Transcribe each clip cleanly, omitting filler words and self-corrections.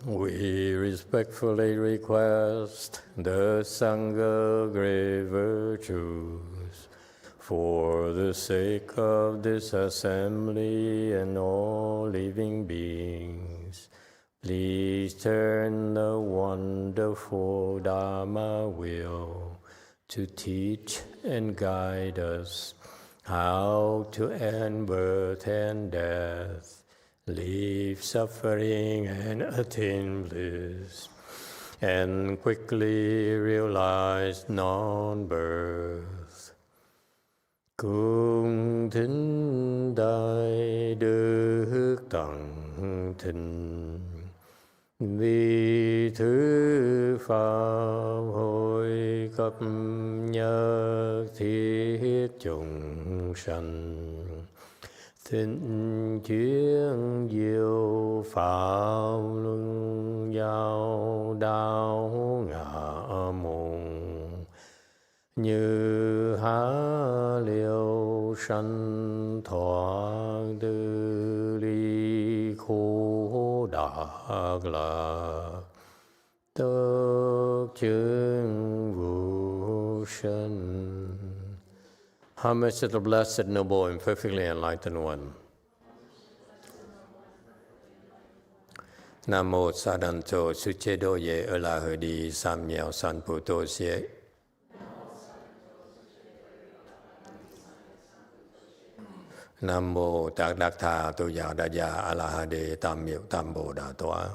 We respectfully request the Sangha great virtues for the sake of this assembly and all living beings. Please turn the wonderful Dharma wheel to teach and guide us how to end birth and death, leave suffering and attain bliss, and quickly realize non-birth. Cung thính Đại Đức Tăng Thịnh, vì thứ Pháp hội cấp nhất thiết chúng sanh, thịnh chuyên diệu Pháp luân giao đạo ngã môn, như há liêu sanh thoát tư ly khổ đạc lạc, tất chứng vô sanh. Homage to the Blessed, Noble, and Perfectly Enlightened One. Nam mô Sa Đàn Tô Sư Chế Đô Ye Ơ La Hờ Đi Sam Miao San Pu Tô Xie. Nam mô Tát Đắc Tha Tu Già Đa Già A La Ha Đề Tam Miệu Tam Bồ Đà Tọa.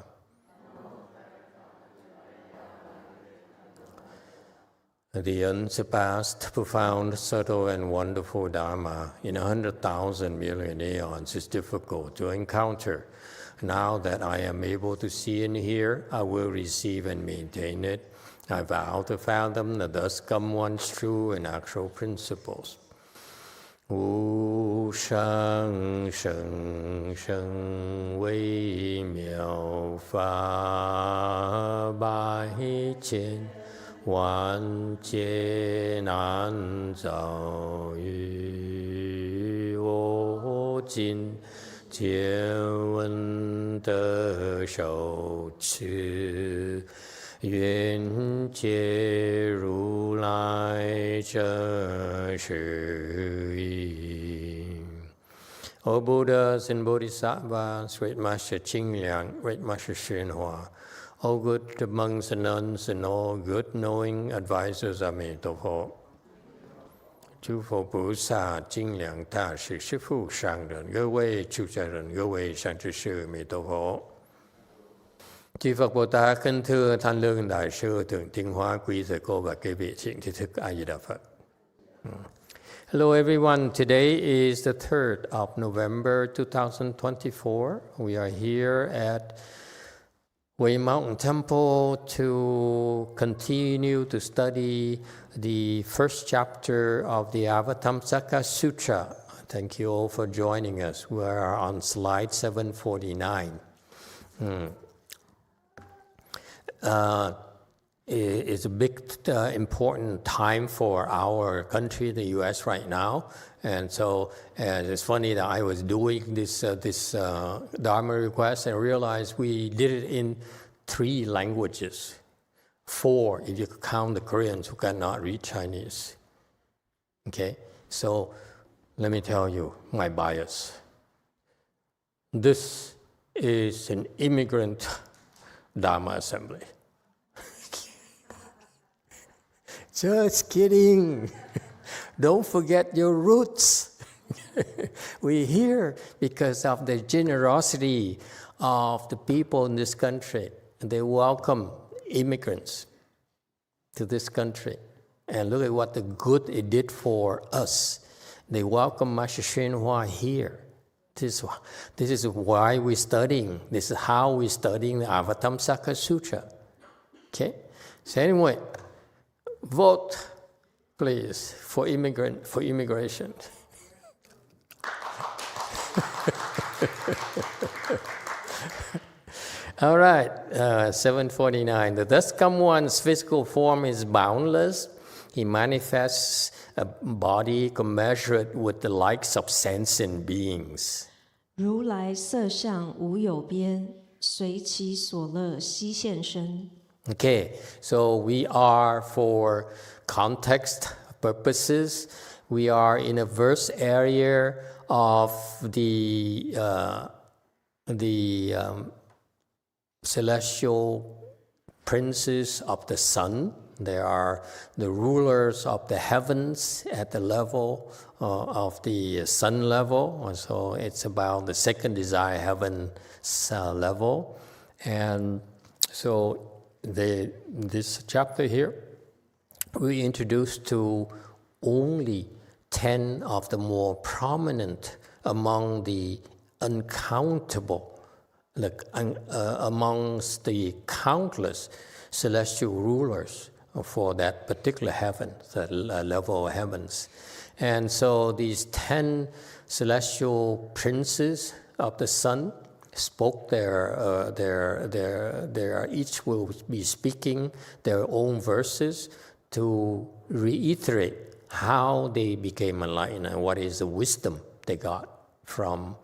The unsurpassed, profound, subtle, and wonderful Dharma in 100,000 million aeons is difficult to encounter. Now that I am able to see and hear, I will receive and maintain it. I vow to fathom the thus come one's true and actual principles. Wu shang sheng sheng wei miao fa bai qian Wan jie nan zao yu wo jin jie wen de shou qi yuan jie ru lai zhe shi yi. O Buddhas and Bodhisattvas, Great Master Ching Liang, Great Master Thichvinhhoausa, all good monks and nuns and all good knowing advisors are made of all. 诸佛菩萨、精良大士、师父、上人、各位出家人、各位善知识，弥陀佛。Chư Phật Bồ Tát kính thưa Thanh Lương Đại sư Thượng Tiên Hóa, quý thầy cô và quý vị thiện tri thức A Di Đà Phật. Hello everyone. Today is the 3rd of November 2024. We are here at Way Mountain Temple to continue to study the first chapter of the Avatamsaka Sutra. Thank you all for joining us. We are on slide 749. It's a big, important time for our country, the U.S. right now. And so it's funny that I was doing this Dharma request and realized we did it in 3 languages. 4, if you count the Koreans who cannot read Chinese. Okay, so let me tell you my bias. This is an immigrant Dharma assembly. Just kidding. Don't forget your roots. We're here because of the generosity of the people in this country. They welcome immigrants to this country. And look at what the good it did for us. They welcome Master Thichvinhhoausa here. This is why we're studying. This is how we're studying the Avatamsaka Sutra. Okay? So anyway, vote, please, for immigration. All right, 749. The thus come one's physical form is boundless. He manifests a body commensurate with the likes of sentient beings. 如来色相无有边，随其所乐悉现身。 Okay, so we are, for context purposes, we are in a verse area of the celestial princes of the sun. They are the rulers of the heavens at the level of the sun level. So it's about the second desire heaven level. And so this chapter here, we introduced to only 10 of the more prominent among the uncountable, amongst the countless celestial rulers for that particular heaven, the level of heavens. And so these 10 celestial princes of the sun spoke each will be speaking their own verses to reiterate how they became enlightened and what is the wisdom they got from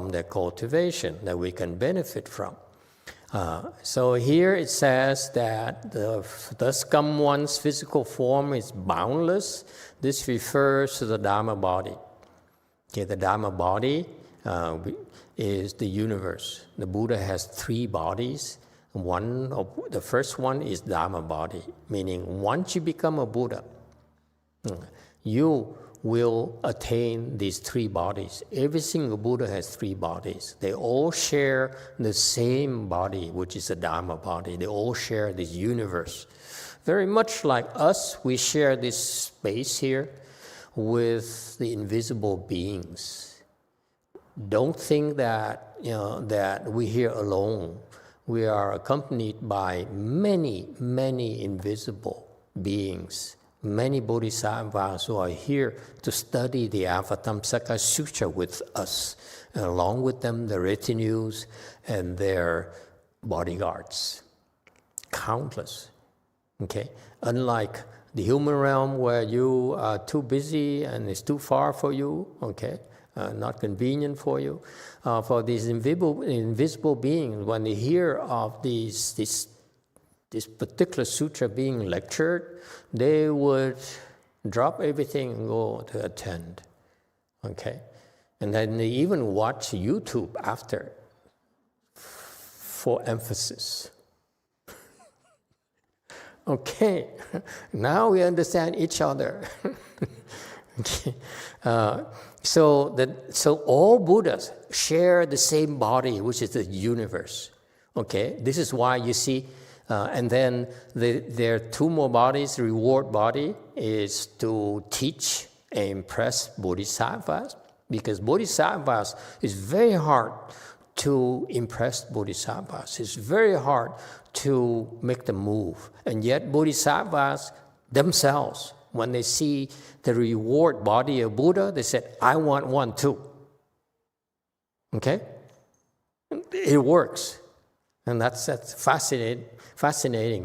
their cultivation that we can benefit from. So here it says that thus come one's physical form is boundless. This refers to the Dharma body. Okay, the Dharma body is the universe. The Buddha has 3 bodies. The first one is Dharma body, meaning once you become a Buddha, you will attain these 3 bodies. Every single Buddha has 3 bodies. They all share the same body, which is the Dharma body. They all share this universe. Very much like us, we share this space here with the invisible beings. Don't think that that we're here alone. We are accompanied by many, many invisible beings, many bodhisattvas who are here to study the Avatamsaka Sutra with us, and along with them the retinues and their bodyguards. Countless. Okay? Unlike the human realm where you are too busy and it's too far for you, okay? Not convenient for you. For these invisible beings, when they hear of this particular sutra being lectured, they would drop everything and go to attend. Okay? And then they even watch YouTube after for emphasis. Okay, now we understand each other. Okay. So all Buddhas share the same body, which is the universe. Okay, this is why you see, and then there are 2 more bodies. The reward body is to teach and impress bodhisattvas, because bodhisattvas is very hard to impress bodhisattvas. It's very hard to make them move. And yet bodhisattvas themselves, when they see the reward body of Buddha, they said, I want one too. Okay? It works. And that's fascinating.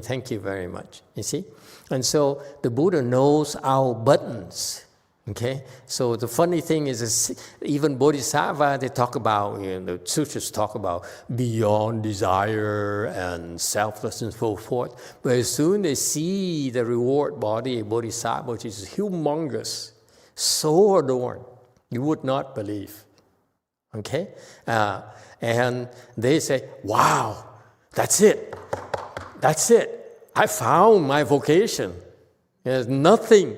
Thank you very much. You see? And so the Buddha knows our buttons. Okay? So the funny thing is even Bodhisattva, they talk about, the sutras talk about beyond desire and selfless and so forth. But as soon as they see the reward body of Bodhisattva, which is humongous, so adorned, you would not believe. Okay? And they say, wow, that's it. That's it. I found my vocation. There's nothing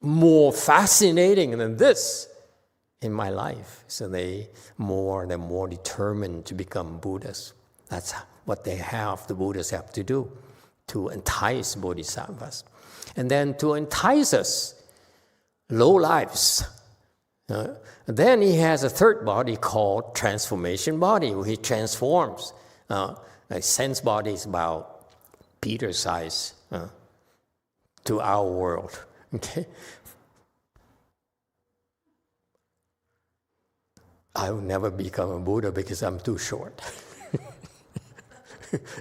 more fascinating than this in my life. So they're more determined to become Buddhas. That's what the Buddhas have to do to entice bodhisattvas. And then to entice us, low lives. Then he has a 3rd body called transformation body, where he transforms. Like sense body is about Peter size to our world. Okay, I will never become a Buddha because I'm too short.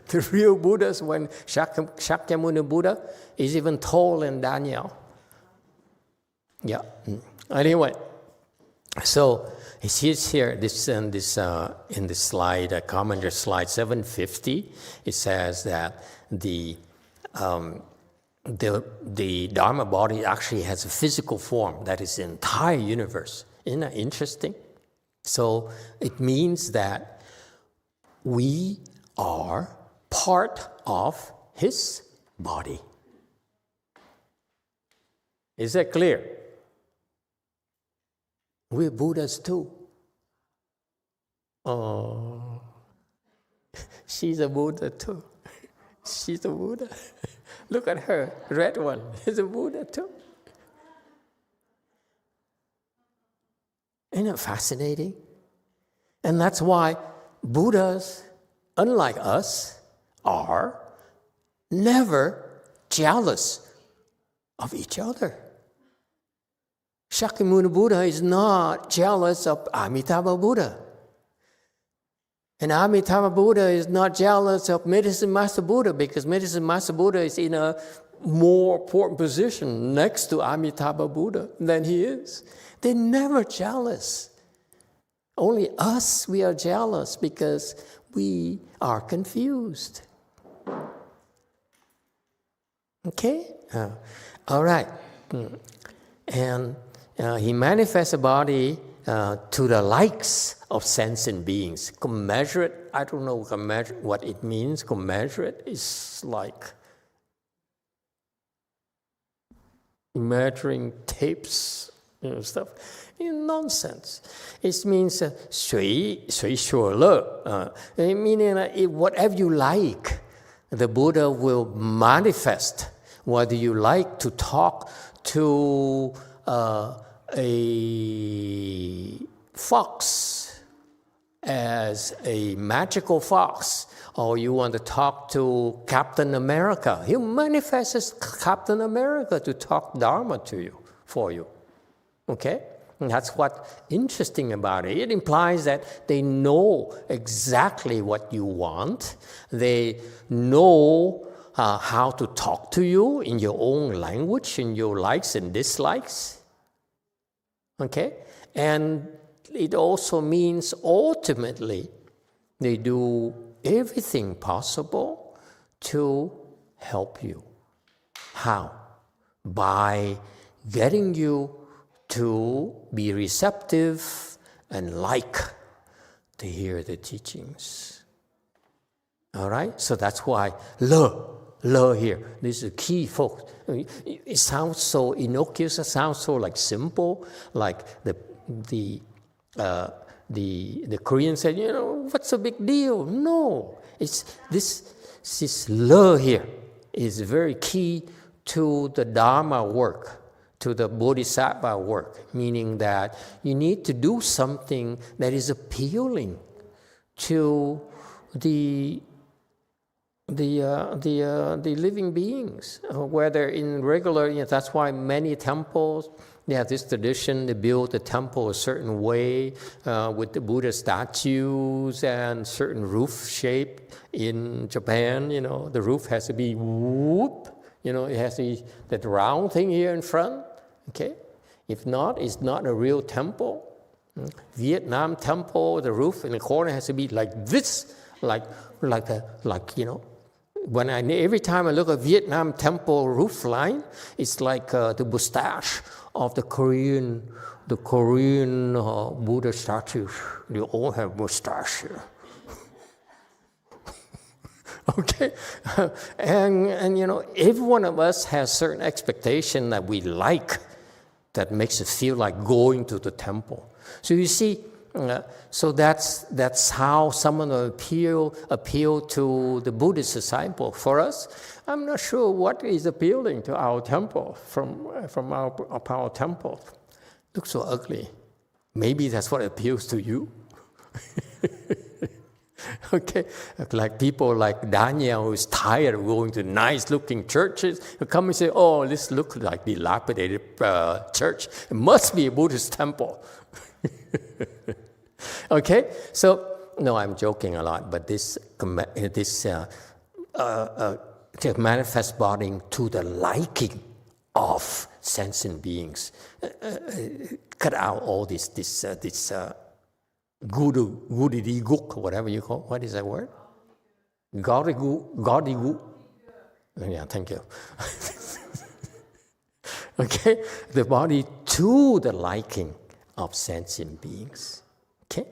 The real Buddhas, when Shakyamuni Buddha is even taller than Daniel. Yeah. Anyway, So it says here, in this slide, commentary slide 750, it says that the Dharma body actually has a physical form that is the entire universe. Isn't that interesting? So it means that we are part of his body. Is that clear? We're Buddhas too. Oh, she's a Buddha too. She's a Buddha. Look at her, red one. Is a Buddha too. Isn't it fascinating? And that's why Buddhas, unlike us, are never jealous of each other. Shakyamuni Buddha is not jealous of Amitabha Buddha. And Amitabha Buddha is not jealous of Medicine Master Buddha because Medicine Master Buddha is in a more important position next to Amitabha Buddha than he is. They're never jealous. Only us, we are jealous because we are confused. Okay? All right. And he manifests a body to the likes of sentient beings. Commensurate, I don't know what it means. Commensurate is like measuring tapes, stuff. Nonsense. It means 随所乐, meaning whatever you like, the Buddha will manifest. Whether you like to talk to a fox as a magical fox, or you want to talk to Captain America, he'll manifest as Captain America to talk Dharma to you, for you. Okay? And that's what's interesting about it. It implies that they know exactly what you want. They know how to talk to you in your own language, in your likes and dislikes. Okay? And it also means ultimately they do everything possible to help you. How? By getting you to be receptive and like to hear the teachings. All right? So that's why le here. This is key, folks. It sounds so innocuous. It sounds so like simple, like the Korean said, what's the big deal? No, it's this le here is very key to the Dharma work, to the Bodhisattva work, meaning that you need to do something that is appealing to the living beings, whether in regular, that's why many temples, they have this tradition, they build the temple a certain way with the Buddha statues and certain roof shape. In Japan, the roof has to be whoop, it has to be that round thing here in front, okay? If not, it's not a real temple. Vietnam temple, the roof in the corner has to be like this, every time I look at Vietnam temple roof line, it's like the mustache of the Korean Buddha statues. They all have mustache here. Okay, and every one of us has certain expectation that we like, that makes us feel like going to the temple. So you see. So that's how someone will appeal to the Buddhist disciple. For us, I'm not sure what is appealing to our temple from our temple. Looks so ugly. Maybe that's what appeals to you. Okay, like people like Daniel who is tired of going to nice-looking churches, who come and say, "Oh, this looks like dilapidated church. It must be a Buddhist temple." Okay, so no, I'm joking a lot, but this manifest body to the liking of sentient beings. Cut out all this goody-guk, whatever you call. What is that word? Gobbledygook. Yeah, thank you. Okay, the body to the liking of sentient beings. Okay,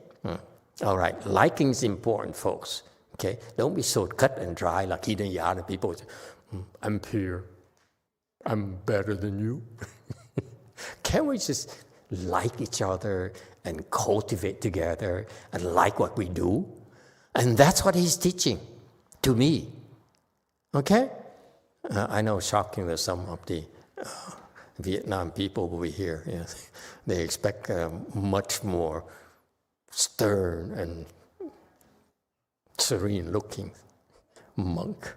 all right. Liking is important, folks. Okay, don't be so cut and dry like Hinayana people. I'm pure. I'm better than you. Can we just like each other and cultivate together and like what we do? And that's what he's teaching to me. Okay? I know, shocking that some of the Vietnam people over here, they expect much more stern and serene-looking monk.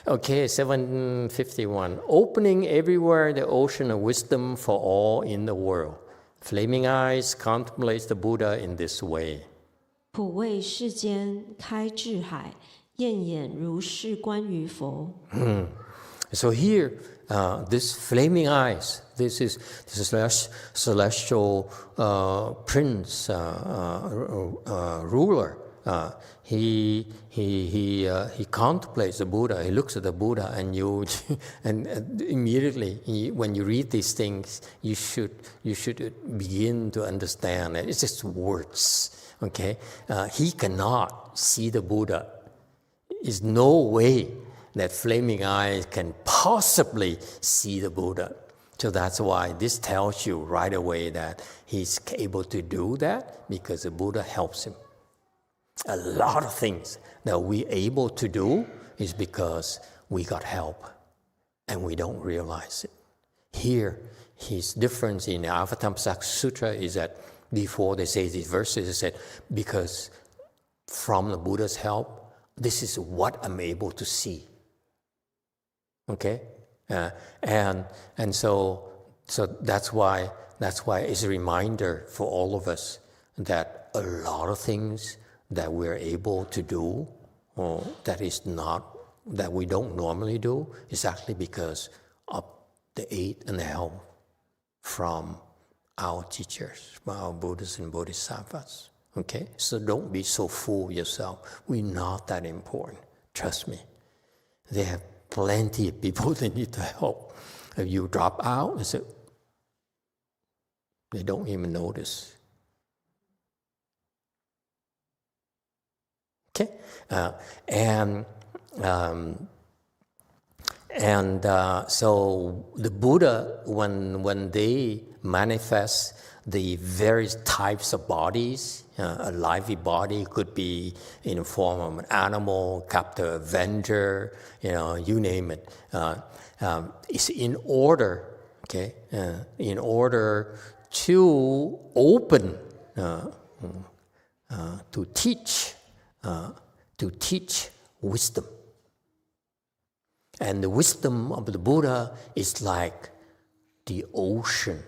Okay, 751. Opening everywhere the ocean of wisdom for all in the world. Flaming eyes contemplates the Buddha in this way. 普为世间开智海，焰眼如是观于佛。So here, this flaming eyes, this is celestial prince, ruler. He contemplates the Buddha. He looks at the Buddha, and and immediately when you read these things, you should begin to understand that it's just words. Okay, he cannot see the Buddha. There's no way that flaming eyes can possibly see the Buddha. So that's why this tells you right away that he's able to do that because the Buddha helps him. A lot of things that we're able to do is because we got help and we don't realize it. Here, his difference in the Avatamsaka Sutra is that before they say these verses, they said, because from the Buddha's help, this is what I'm able to see. Okay? And so that's why it's a reminder for all of us that a lot of things that we're able to do, or that we don't normally do, is actually because of the aid and the help from our teachers, from our Buddhas and Bodhisattvas. Okay? So don't be so fool yourself. We're not that important. Trust me. They have plenty of people that need to help. If you drop out, they don't even notice. Okay, so the Buddha, when they manifest the various types of bodies, a lively body could be in the form of an animal, captive avenger, you name it. It's in order, okay, in order to open, to teach wisdom. And the wisdom of the Buddha is like the ocean.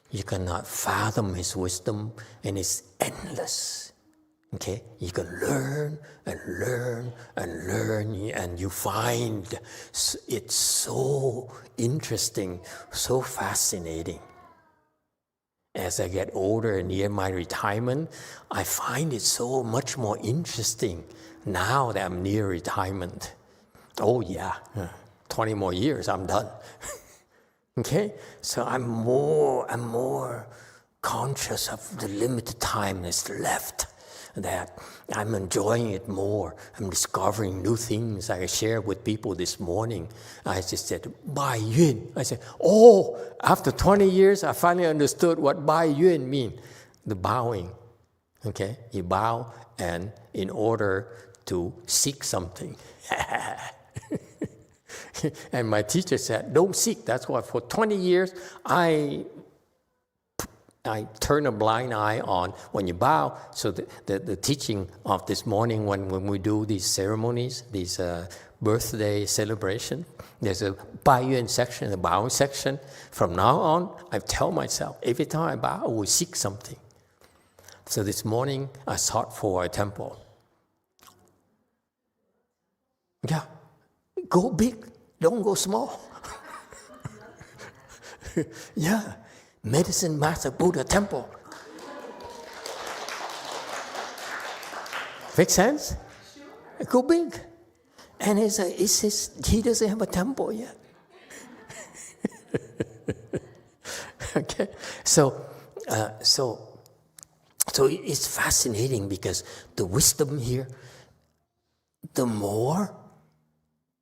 You cannot fathom his wisdom, and it's endless. Okay? You can learn and learn and learn, and you find it so interesting, so fascinating. As I get older and near my retirement, I find it so much more interesting now that I'm near retirement. Oh yeah, 20 more years, I'm done. Okay? So I'm more conscious of the limited time that's left, that I'm enjoying it more. I'm discovering new things. I shared with people this morning. I just said, Bai Yun. I said, after 20 years, I finally understood what Bai Yun means. The bowing. Okay? You bow and in order to seek something. And my teacher said, don't seek. That's why for 20 years, I turn a blind eye on when you bow. So the teaching of this morning when we do these ceremonies, these birthday celebration, there's a Bai Yuan section, a bowing section. From now on, I tell myself, every time I bow, I will seek something. So this morning, I sought for a temple. Yeah, go big, don't go small. Yeah, Medicine Master Buddha Temple. Make sense? Go big. And he says he doesn't have a temple yet. Okay, so it's fascinating because the wisdom here, the more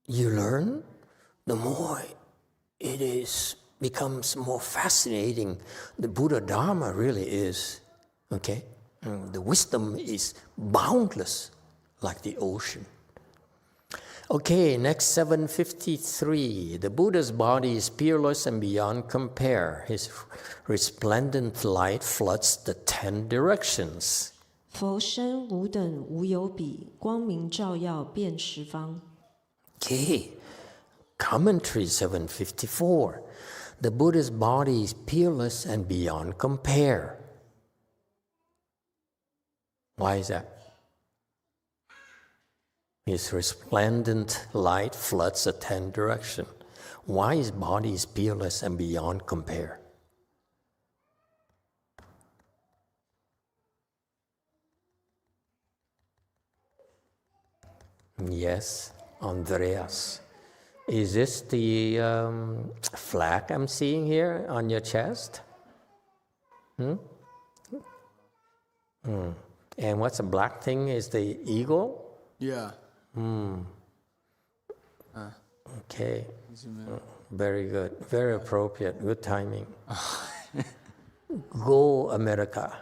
you learn, the more it becomes more fascinating. The Buddha Dharma really is, okay? The wisdom is boundless, like the ocean. Okay, next 753. The Buddha's body is peerless and beyond compare. His resplendent light floods the 10 directions. 佛身无等无有比，光明照耀遍十方。 Okay, commentary 754. The Buddha's body is peerless and beyond compare. Why is that? His resplendent light floods the 10 directions. Why his body is peerless and beyond compare? Yes, Andreas. Is this the flag I'm seeing here on your chest? And what's the black thing? Is the eagle? Yeah. Okay. Very good. Very appropriate. Good timing. Go America.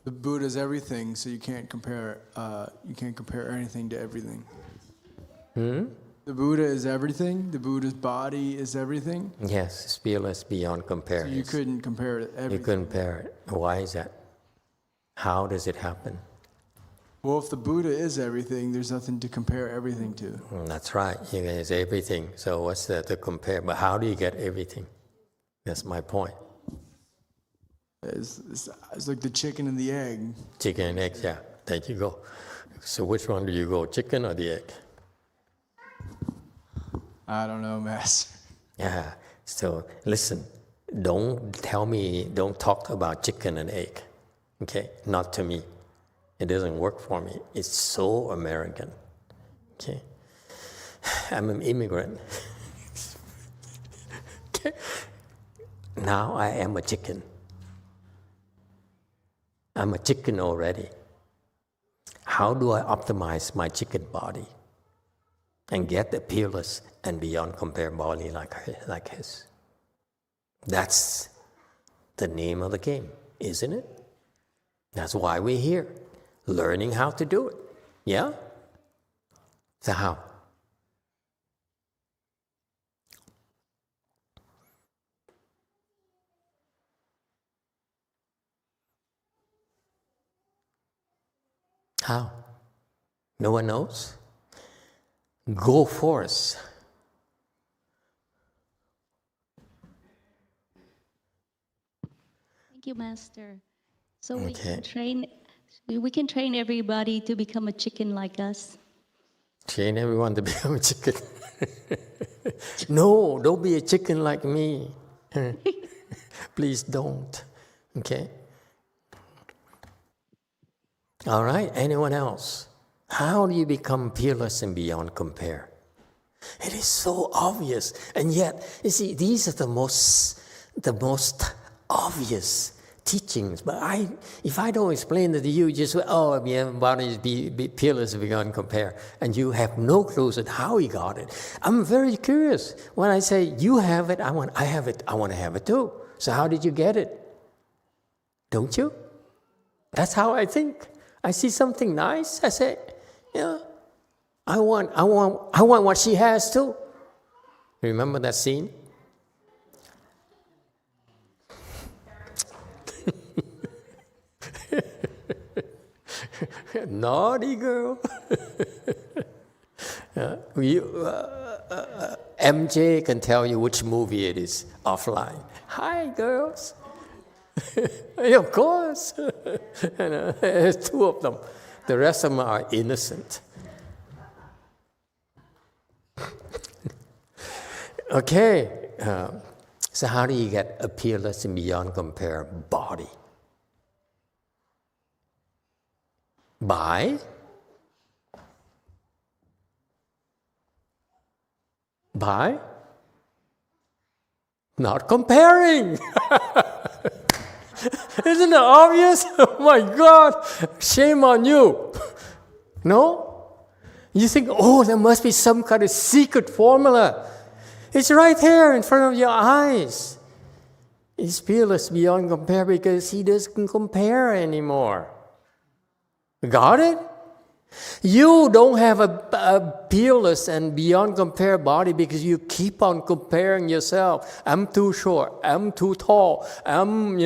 The Buddha's everything, so you can't compare anything to everything. The Buddha is everything. The Buddha's body is everything. Yes, it's peerless beyond compare. So you couldn't compare it to everything. You couldn't compare it. Why is that? How does it happen? Well, if the Buddha is everything, there's nothing to compare everything to. That's right. It's everything. So what's there to compare? But how do you get everything? That's my point. It's like the chicken and the egg. Chicken and egg, yeah. There you go. So which one do you go, chicken or the egg? I don't know, Master. Yeah. So listen, don't talk about chicken and egg. Okay? Not to me. It doesn't work for me. It's so American. Okay? I'm an immigrant. Okay? Now I am a chicken. I'm a chicken already. How do I optimize my chicken body and get the peerless and beyond compare body like his? That's the name of the game, isn't it? That's why we're here, learning how to do it. Yeah? So how? How? No one knows? Go forth. Thank you, Master. So we can train everybody to become a chicken like us. Train everyone to become a chicken. No, don't be a chicken like me. Please don't. Okay? All right, anyone else? How do you become peerless and beyond compare? It is so obvious, and yet, you see, these are the most obvious teachings. But if I don't explain it to you, just body is be peerless and beyond compare, and you have no clue at how he got it. I'm very curious. When I say you have it, I have it. I want to have it too. So how did you get it? Don't you? That's how I think. I see something nice, I say, yeah, I want what she has too. Remember that scene? Naughty girl. MJ can tell you which movie it is offline. Hi, girls. Of course. There's two of them. The rest of them are innocent. Okay, so how do you get a peerless and beyond compare body? By not comparing. Isn't it obvious? Oh my God, shame on you. No? You think, oh, there must be some kind of secret formula. It's right here in front of your eyes. He's peerless beyond compare because he doesn't compare anymore. Got it? You don't have a peerless and beyond compare body because you keep on comparing yourself. I'm too short. I'm too tall. I'm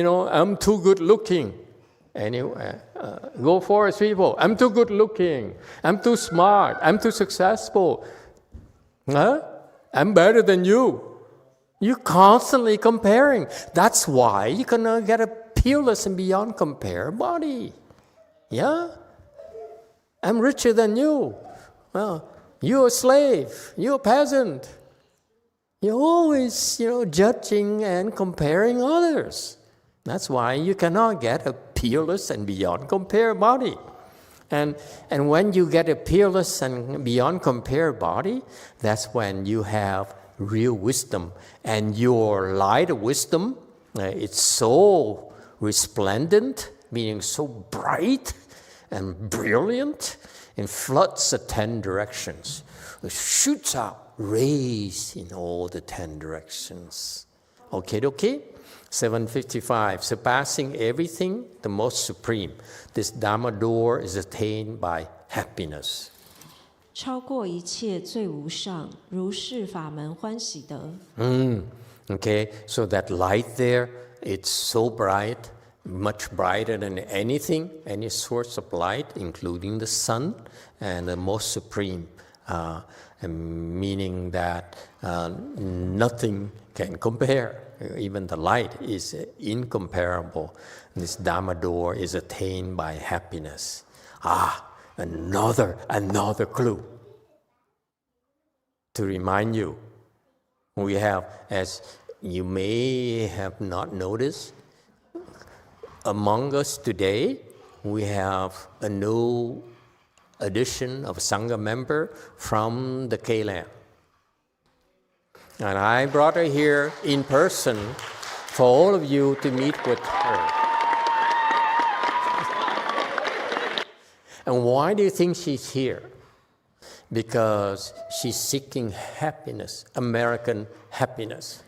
too good looking. Anyway, go for it, people. I'm too good looking. I'm too smart. I'm too successful. I'm better than you. You're constantly comparing. That's why you cannot get a peerless and beyond compare body. Yeah? I'm richer than you. Well, you're a slave. You're a peasant. You're always, judging and comparing others. That's why you cannot get a peerless and beyond compare body. And when you get a peerless and beyond compare body, that's when you have real wisdom. And your light of wisdom, it's so resplendent, meaning so bright and brilliant, and floods the 10 directions. It shoots out rays in all the 10 directions. Okay? 755, surpassing everything, the most supreme. This Dharma door is attained by happiness. 超过一切最无上，如是法门欢喜得。Okay, so that light there, it's so bright, much brighter than anything, any source of light, including the sun, and the most supreme, meaning that nothing can compare. Even the light is incomparable. This Dharma door is attained by happiness. Another clue to remind you. We have, as you may have not noticed, among us today, we have a new addition of Sangha member from the K-Land. And I brought her here in person for all of you to meet with her. And why do you think she's here? Because she's seeking happiness, American happiness.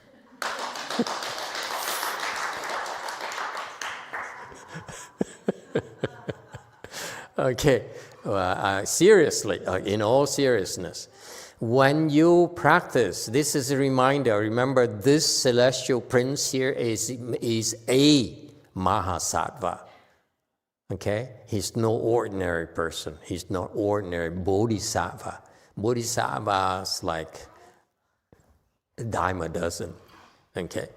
Okay, seriously, in all seriousness, when you practice, this is a reminder, remember this celestial prince here is a Mahasattva. Okay? He's no ordinary person. He's not ordinary Bodhisattva. Bodhisattva is like a dime a dozen. Okay?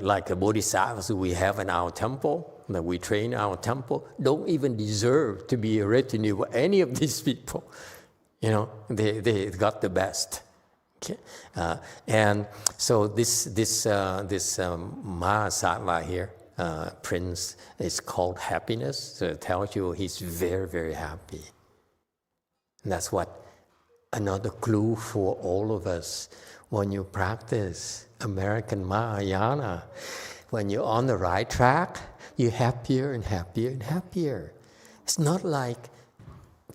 Like the bodhisattvas we have in our temple, that we train in our temple, don't even deserve to be a retinue of any of these people. They got the best. Okay? And so this Mahasattva here, prince, is called happiness. So it tells you he's very, very happy. And that's what another clue for all of us. When you practice American Mahayana, when you're on the right track, you're happier and happier and happier. It's not like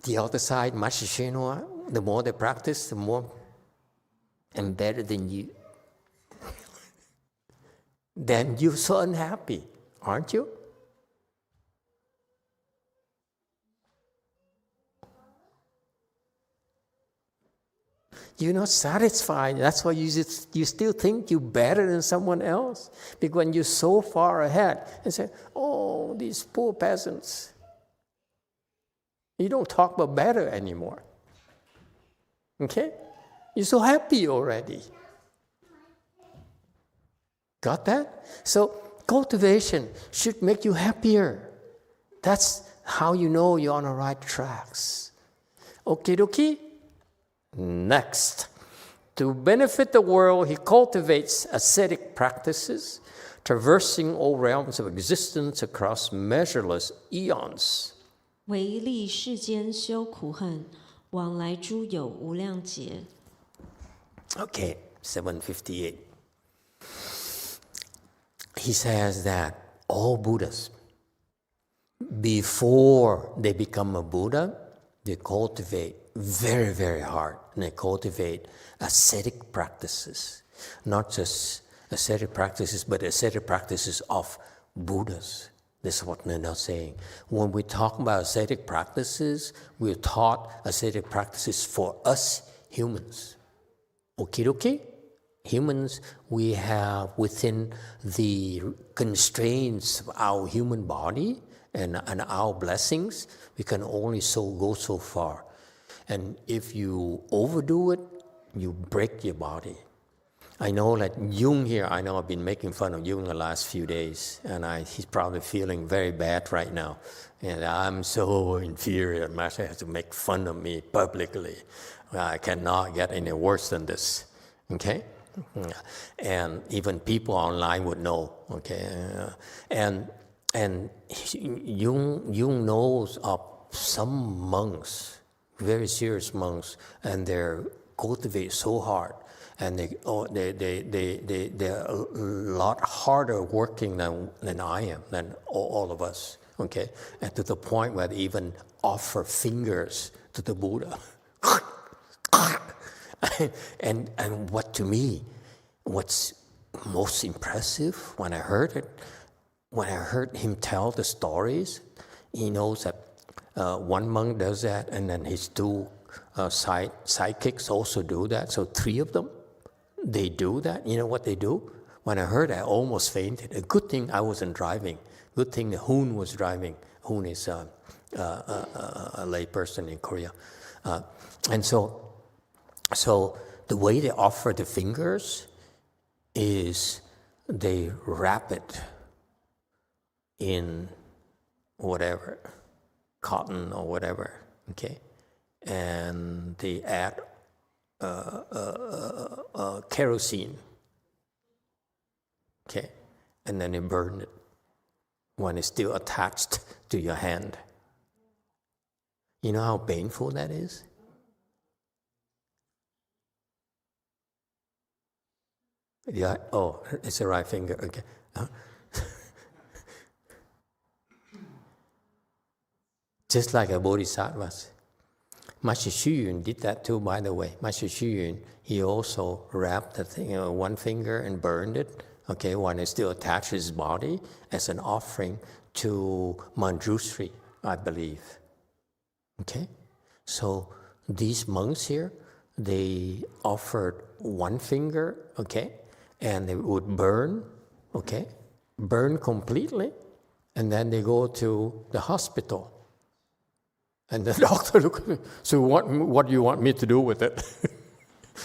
the other side, Mashishinoa, the more they practice, the more I'm better than you. Then you're so unhappy, aren't you? You're not satisfied. That's why you still think you're better than someone else. Because when you're so far ahead and say, oh, these poor peasants. You don't talk about better anymore. Okay? You're so happy already. Got that? So cultivation should make you happier. That's how you know you're on the right tracks. Okay, dokie? Next, to benefit the world, he cultivates ascetic practices, traversing all realms of existence across measureless eons. 为利世间修苦恨，往来诸有无量劫。Okay, 758. He says that all Buddhas, before they become a Buddha, they cultivate very, very hard, and they cultivate ascetic practices. Not just ascetic practices, but ascetic practices of Buddhas. This is what they're now saying. When we talk about ascetic practices, we're taught ascetic practices for us humans. Okie dokie? Humans, we have within the constraints of our human body and our blessings, we can only go so far. And if you overdo it, you break your body. I know that Jung here, I know I've been making fun of Jung the last few days, and he's probably feeling very bad right now. And I'm so inferior, Master has to make fun of me publicly. I cannot get any worse than this, okay? And even people online would know, okay? And Jung knows of some monks, very serious monks, and they're cultivate so hard, and they're a lot harder working than I am, than all of us, okay? And to the point where they even offer fingers to the Buddha. And what to me, what's most impressive when I heard him tell the stories, he knows that one monk does that, and then his two sidekicks also do that. So 3 of them, they do that. You know what they do? When I heard, I almost fainted. A good thing I wasn't driving. Good thing Hoon was driving. Hoon is a lay person in Korea. And so the way they offer the fingers is they wrap it in whatever, cotton or whatever, okay? And they add kerosene, okay? And then they burn it when it's still attached to your hand. You know how painful that is? Yeah. Oh, it's the right finger. Okay. Just like a bodhisattva's. Master Xu Yun did that too, by the way. Master Xu Yun, he also wrapped the thing, one finger and burned it, okay, when it's still attached to his body as an offering to Manjushri, I believe. Okay? So these monks here, they offered one finger, okay, and they would burn, okay, burn completely, and then they go to the hospital. And the doctor looked at me, so what do you want me to do with it?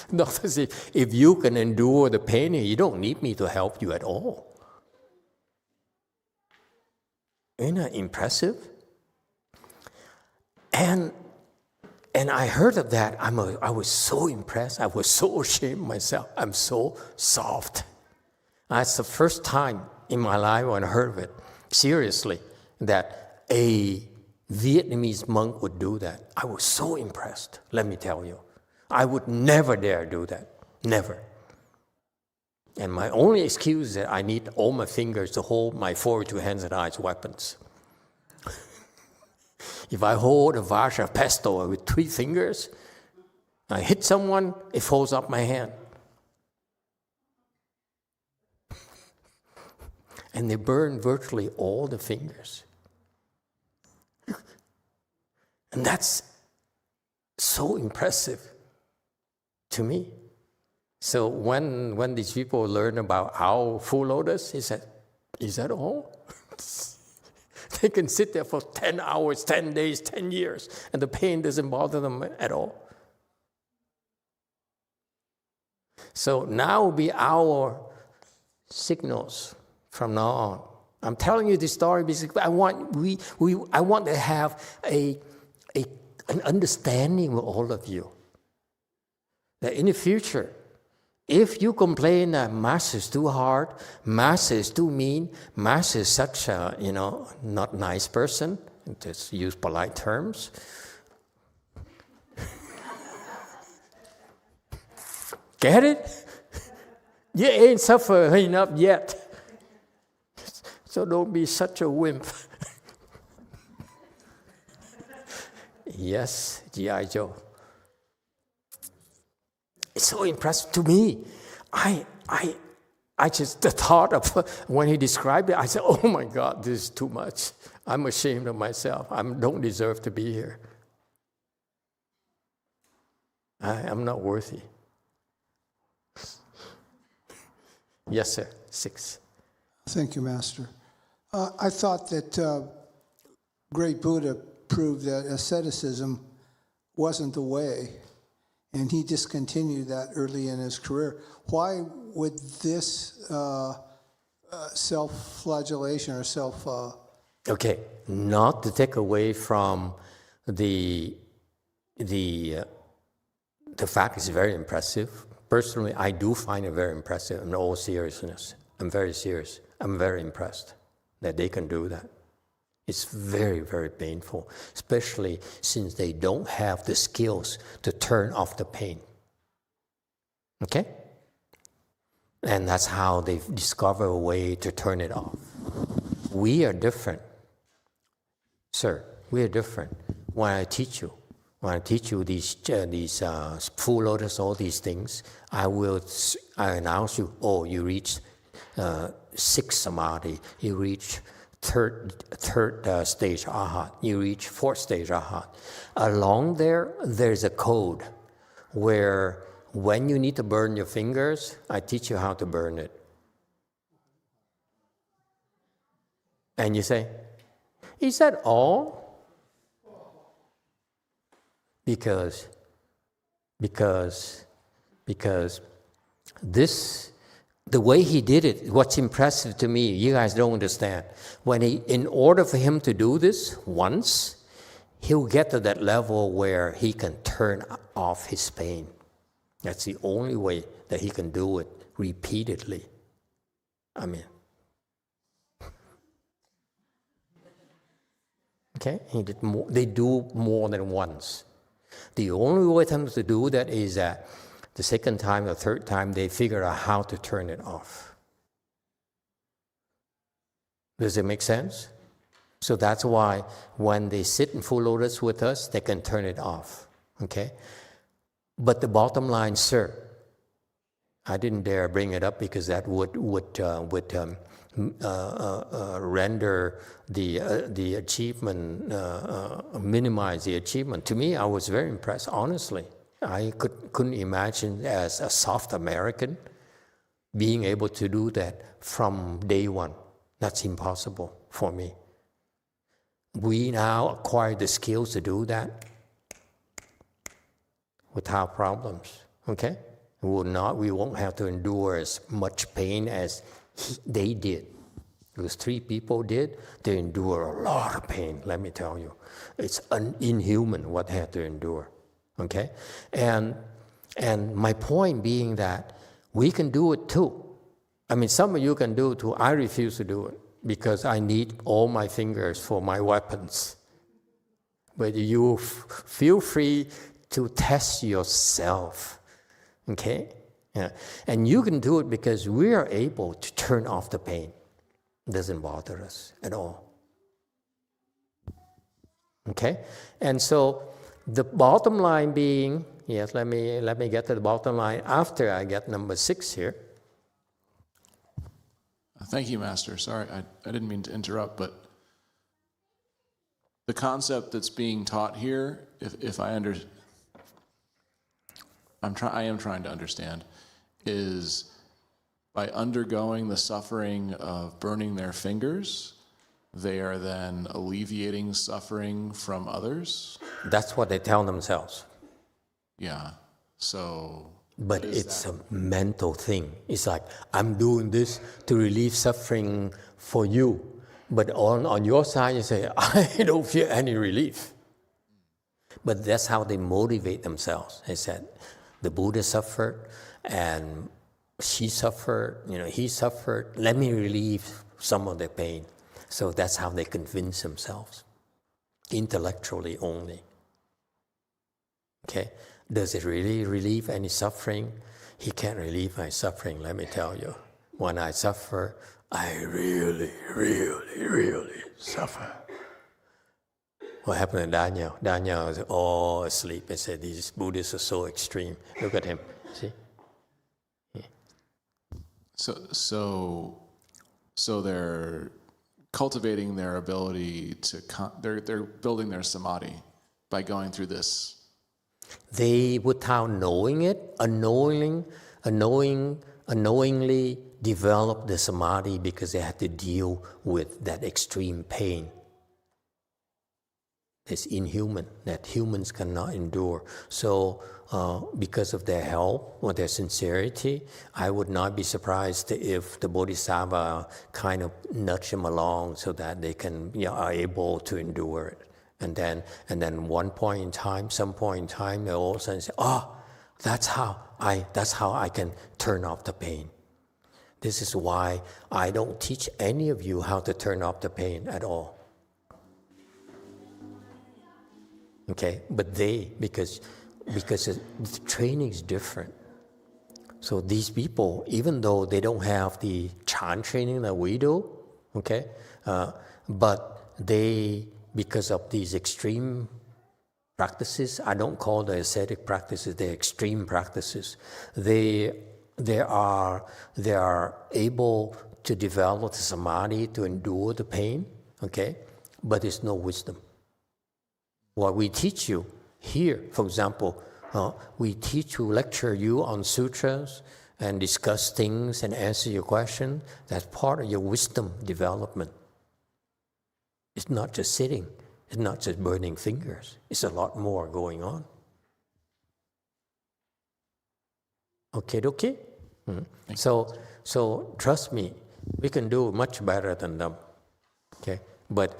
The doctor said, if you can endure the pain, you don't need me to help you at all. Isn't that impressive? And I heard of that. I was so impressed. I was so ashamed of myself. I'm so soft. That's the first time in my life when I heard of it, seriously, that a Vietnamese monk would do that. I was so impressed, let me tell you. I would never dare do that. Never. And my only excuse is that I need all my fingers to hold my 42 hands and eyes weapons. If I hold a Varsha pestle with 3 fingers, I hit someone, it falls off my hand. And they burn virtually all the fingers. And that's so impressive to me. So when these people learn about our full lotus, he said, is that all? They can sit there for 10 hours, 10 days, 10 years, and the pain doesn't bother them at all. So now will be our signals from now on. I'm telling you this story because I want to have an understanding with all of you. that in the future, if you complain that Master is too hard, Master is too mean, Master is such a, not nice person, just use polite terms. Get it? You ain't suffered enough yet. So don't be such a wimp. Yes, G.I. Joe. It's so impressive to me. I just, the thought of when he described it, I said, oh my God, this is too much. I'm ashamed of myself. I don't deserve to be here. I'm not worthy. Yes, sir. 6. Thank you, Master. I thought that great Buddha proved that asceticism wasn't the way, and he discontinued that early in his career. Why would this self-flagellation or Okay, not to take away from the fact is very impressive. Personally, I do find it very impressive in all seriousness. I'm very serious. I'm very impressed that they can do that. It's very, very painful, especially since they don't have the skills to turn off the pain. Okay? And that's how they discover a way to turn it off. We are different. Sir, we are different. When I teach you these full lotus, all these things, I announce you, you reach 6th samadhi, you reach third stage arhat, you reach 4th stage arhat. Along there's a code where when you need to burn your fingers, I teach you how to burn it. And you say, is that all? Because this, the way he did it, what's impressive to me, you guys don't understand. In order for him to do this once, he'll get to that level where he can turn off his pain. That's the only way that he can do it repeatedly. I mean, okay, they do more than once. The only way for them to do that is that the second time or third time they figure out how to turn it off. Does it make sense? So that's why when they sit in full lotus with us, they can turn it off. Okay? But the bottom line, sir, I didn't dare bring it up because that would render the achievement, minimize the achievement. To me, I was very impressed, honestly. I couldn't imagine as a soft American being able to do that from day one. That's impossible for me. We now acquire the skills to do that without problems, okay? We won't have to endure as much pain as they did. Because 3 people did, they endure a lot of pain, let me tell you. It's inhuman what they had to endure, okay? And my point being that we can do it too. I mean, some of you can do it too. I refuse to do it because I need all my fingers for my weapons. But you feel free to test yourself, okay? Yeah. And you can do it because we are able to turn off the pain. It doesn't bother us at all. Okay? And so the bottom line being, yes, let me get to the bottom line after I get number 6 here. Thank you, Master. Sorry, I didn't mean to interrupt, but the concept that's being taught here, I am trying to understand, is by undergoing the suffering of burning their fingers, they are then alleviating suffering from others? That's what they tell themselves. Yeah, so... But it's a mental thing. It's like, I'm doing this to relieve suffering for you. But on your side, you say, I don't feel any relief. But that's how they motivate themselves. They said, the Buddha suffered, and she suffered, he suffered. Let me relieve some of the pain. So that's how they convince themselves, intellectually only. Okay? Does it really relieve any suffering? He can't relieve my suffering, let me tell you. When I suffer, I really, really, really suffer. What happened to Daniel? Daniel was all asleep and said, these Buddhists are so extreme. Look at him, see? Yeah. So they're cultivating their ability to, they're building their samadhi by going through this. They, without knowing it, unknowingly develop the samadhi because they have to deal with that extreme pain. It's inhuman, that humans cannot endure. So because of their help or their sincerity, I would not be surprised if the Bodhisattva kind of nudge them along so that they can, are able to endure it. And then some point in time, they all of a sudden say, that's how I can turn off the pain. This is why I don't teach any of you how to turn off the pain at all. Okay, but because the training is different. So these people, even though they don't have the Chan training that we do, okay, but they, because of these extreme practices, I don't call the ascetic practices, they're extreme practices. They are able to develop the samadhi to endure the pain, okay, but there's no wisdom. What we teach you here, for example, we lecture you on sutras and discuss things and answer your question. That's part of your wisdom development. It's not just sitting. It's not just burning fingers. It's a lot more going on. Okay? Mm-hmm. So trust me, we can do much better than them. Okay? But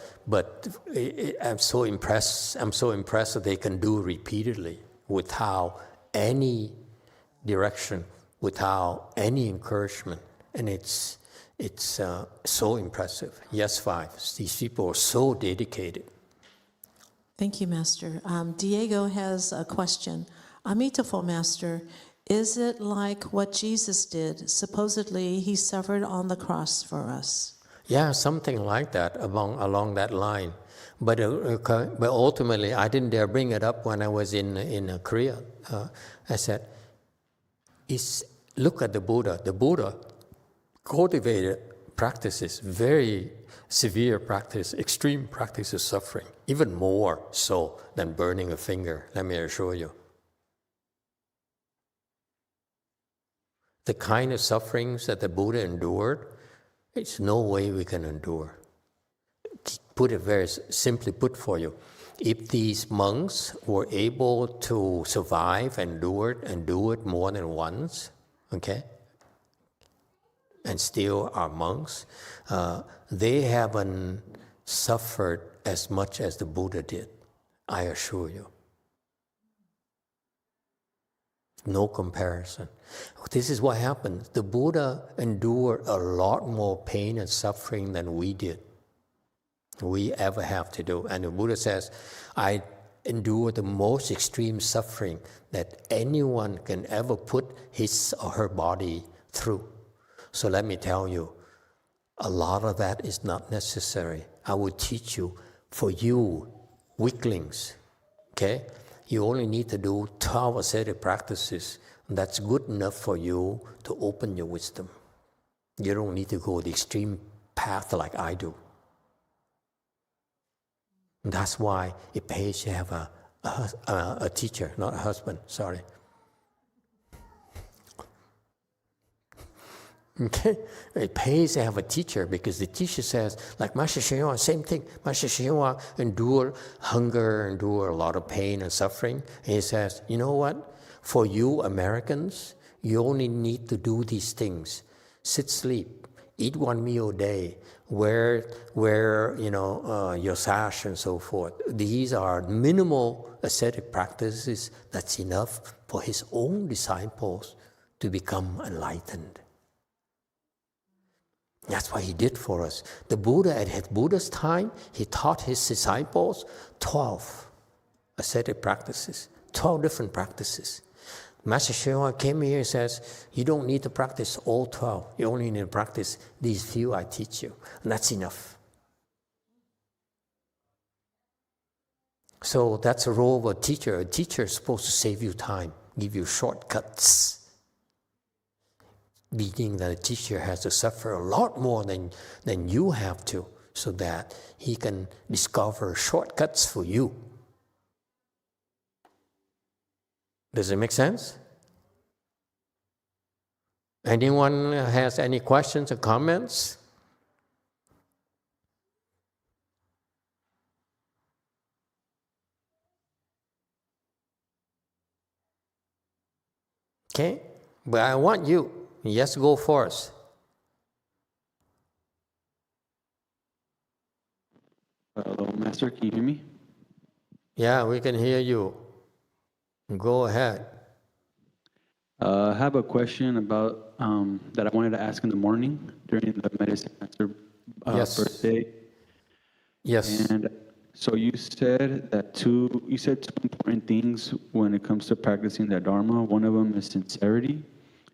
I'm so impressed that they can do repeatedly without any direction, without any encouragement, and it's so impressive. Yes, 5. These people are so dedicated. Thank you, Master. Diego has a question. Amitabha, Master, is it like what Jesus did? Supposedly, he suffered on the cross for us. Yeah, something like that, along that line. But ultimately, I didn't dare bring it up when I was in Korea. I said, look at the Buddha. The Buddha cultivated practices, very severe practice, extreme practice of suffering, even more so than burning a finger, let me assure you. The kind of sufferings that the Buddha endured, it's no way we can endure. Put it very simply put for you. If these monks were able to survive and do it more than once, okay, and still are monks, they haven't suffered as much as the Buddha did, I assure you. No comparison. This is what happened. The Buddha endured a lot more pain and suffering than we did. We ever have to do. And the Buddha says, I endure the most extreme suffering that anyone can ever put his or her body through. So let me tell you, a lot of that is not necessary. I will teach you, for you, weaklings, okay? You only need to do 12 ascetic practices. That's good enough for you to open your wisdom. You don't need to go the extreme path like I do. That's why it pays to have a teacher, not a husband, sorry. Okay? It pays to have a teacher because the teacher says, like Master Hsien-Yuen, same thing. Master Hsien-Yuen endured hunger, endured a lot of pain and suffering. And he says, you know what? For you Americans, you only need to do these things. Sit, sleep, eat one meal a day, wear your sash and so forth. These are minimal ascetic practices that's enough for his own disciples to become enlightened. That's what he did for us. The Buddha, at Buddha's time, he taught his disciples 12 ascetic practices, 12 different practices. Master Hsuan came here and says, you don't need to practice all 12. You only need to practice these few I teach you. And that's enough. So that's the role of a teacher. A teacher is supposed to save you time, give you shortcuts. Meaning that a teacher has to suffer a lot more than you have to, so that he can discover shortcuts for you. Does it make sense? Anyone has any questions or comments? Okay, but I want you. Yes, go first. Hello, Master. Can you hear me? Yeah, we can hear you. Go ahead. I have a question about that I wanted to ask in the morning during the medicine master Yes. birthday. Yes. And so you said two important things when it comes to practicing the Dharma. One of them is sincerity,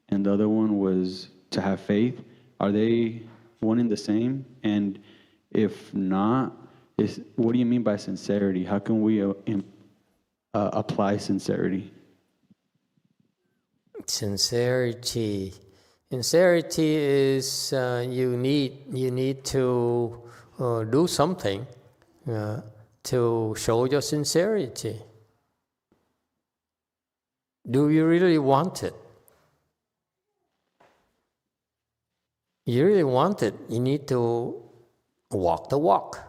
and the other one was to have faith. Are they one and the same? And if not, what do you mean by sincerity? How can we apply sincerity? Sincerity is you need to do something to show your sincerity. Do you really want it? You really want it, you need to walk the walk.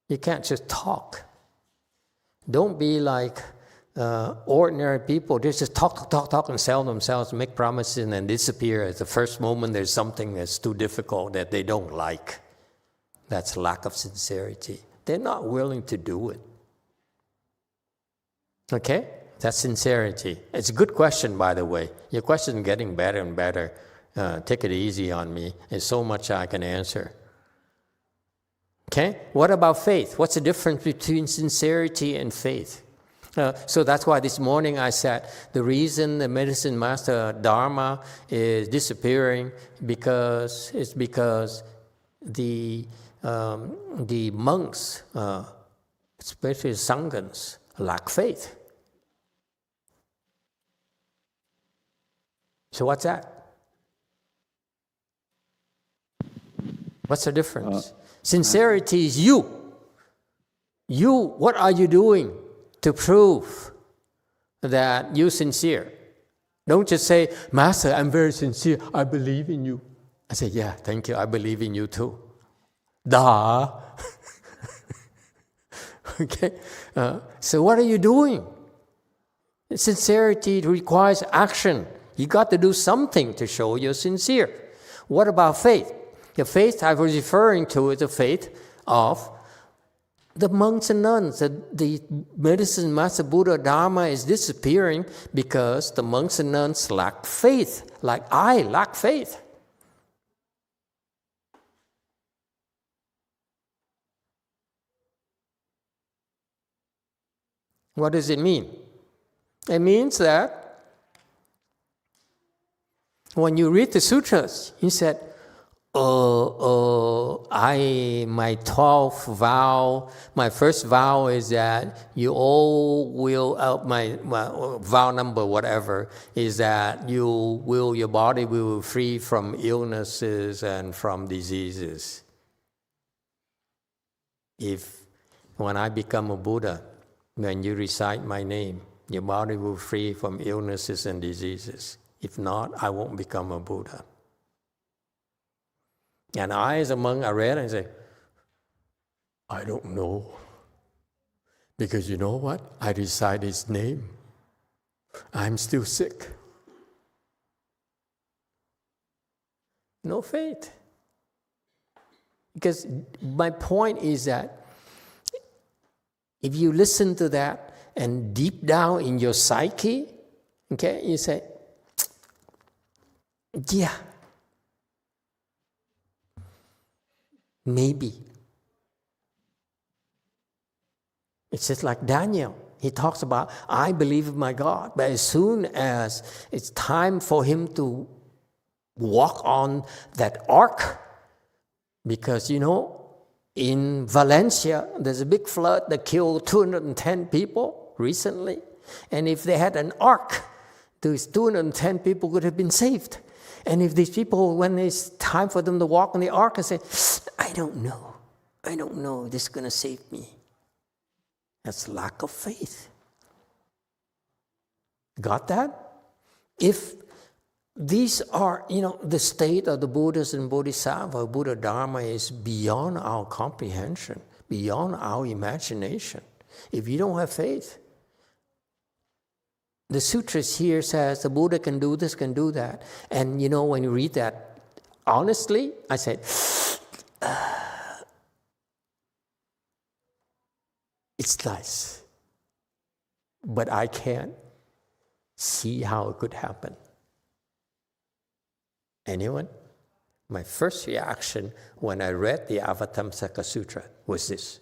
You can't just talk. Don't be like ordinary people. They just talk and sell themselves, make promises, and then disappear at the first moment there's something that's too difficult that they don't like. That's lack of sincerity. They're not willing to do it. Okay? That's sincerity. It's a good question, by the way. Your question is getting better and better. Take it easy on me. There's so much I can answer. Okay? What about faith? What's the difference between sincerity and faith? So that's why this morning I said the reason the medicine master Dharma is disappearing because the monks, especially Sanghas, lack faith. So what's that? What's the difference? Sincerity is you. You, what are you doing to prove that you're sincere? Don't just say, Master, I'm very sincere. I believe in you. I say, yeah, thank you. I believe in you too. Duh. Okay. So what are you doing? Sincerity requires action. You got to do something to show you're sincere. What about faith? The faith I was referring to is the faith of the monks and nuns. The medicine master Buddha Dharma is disappearing because the monks and nuns lack faith, like I lack faith. What does it mean? It means that when you read the sutras, he said, my 12th vow, my first vow is that you all will, my vow number, whatever, is that your body will be free from illnesses and from diseases. When I become a Buddha, when you recite my name, your body will be free from illnesses and diseases. If not, I won't become a Buddha. And I, as a monk, I read and say, I don't know. Because you know what? I recite his name. I'm still sick. No faith. Because my point is that if you listen to that and deep down in your psyche, okay, you say, yeah, maybe. It's just like Daniel. He talks about, I believe in my God. But as soon as it's time for him to walk on that ark, because, in Valencia, there's a big flood that killed 210 people recently. And if they had an ark, those 210 people could have been saved. And if these people, when it's time for them to walk on the ark, and say, I don't know, this is going to save me. That's lack of faith. Got that? If these are, the state of the Buddhas and Bodhisattva, Buddha Dharma is beyond our comprehension, beyond our imagination. If you don't have faith, the sutras here says the Buddha can do this, can do that. And when you read that, honestly, I said, it's nice, but I can't see how it could happen. Anyone? My first reaction when I read the Avatamsaka Sutra was this.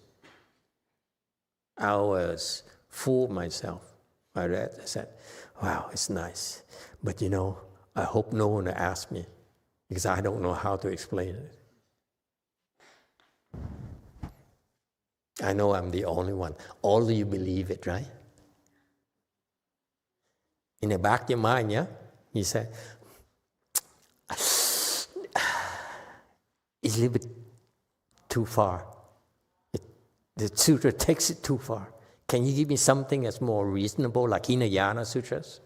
I was fooled myself. I said, wow, it's nice. But I hope no one will ask me because I don't know how to explain it. I know I'm the only one. All of you believe it, right? In the back of your mind, yeah? You say, it's a little bit too far. The sutra takes it too far. Can you give me something that's more reasonable, like Hinayana Sutras?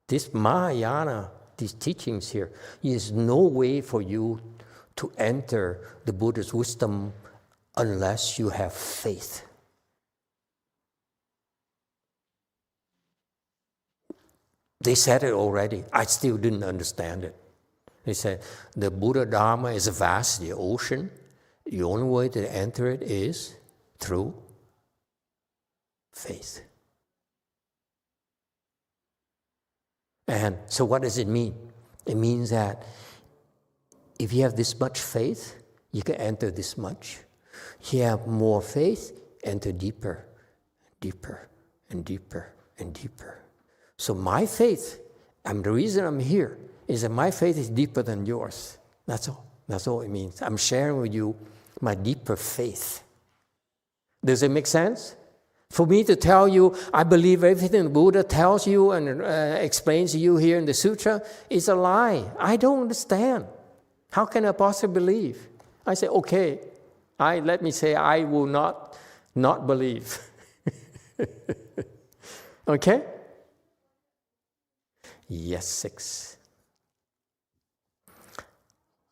This Mahayana, these teachings here, is no way for you to enter the Buddha's wisdom unless you have faith. They said it already. I still didn't understand it. They said the Buddha Dharma is vast, the ocean. The only way to enter it is through faith. And so what does it mean? It means that if you have this much faith, you can enter this much. If you have more faith, enter deeper, deeper, and deeper, and deeper. So my faith, and the reason I'm here, is that my faith is deeper than yours. That's all. That's all it means. I'm sharing with you my deeper faith. Does it make sense? For me to tell you, I believe everything the Buddha tells you and explains to you here in the sutra is a lie. I don't understand. How can I possibly believe? I say, okay, let me say I will not believe. Okay? Yes, 6.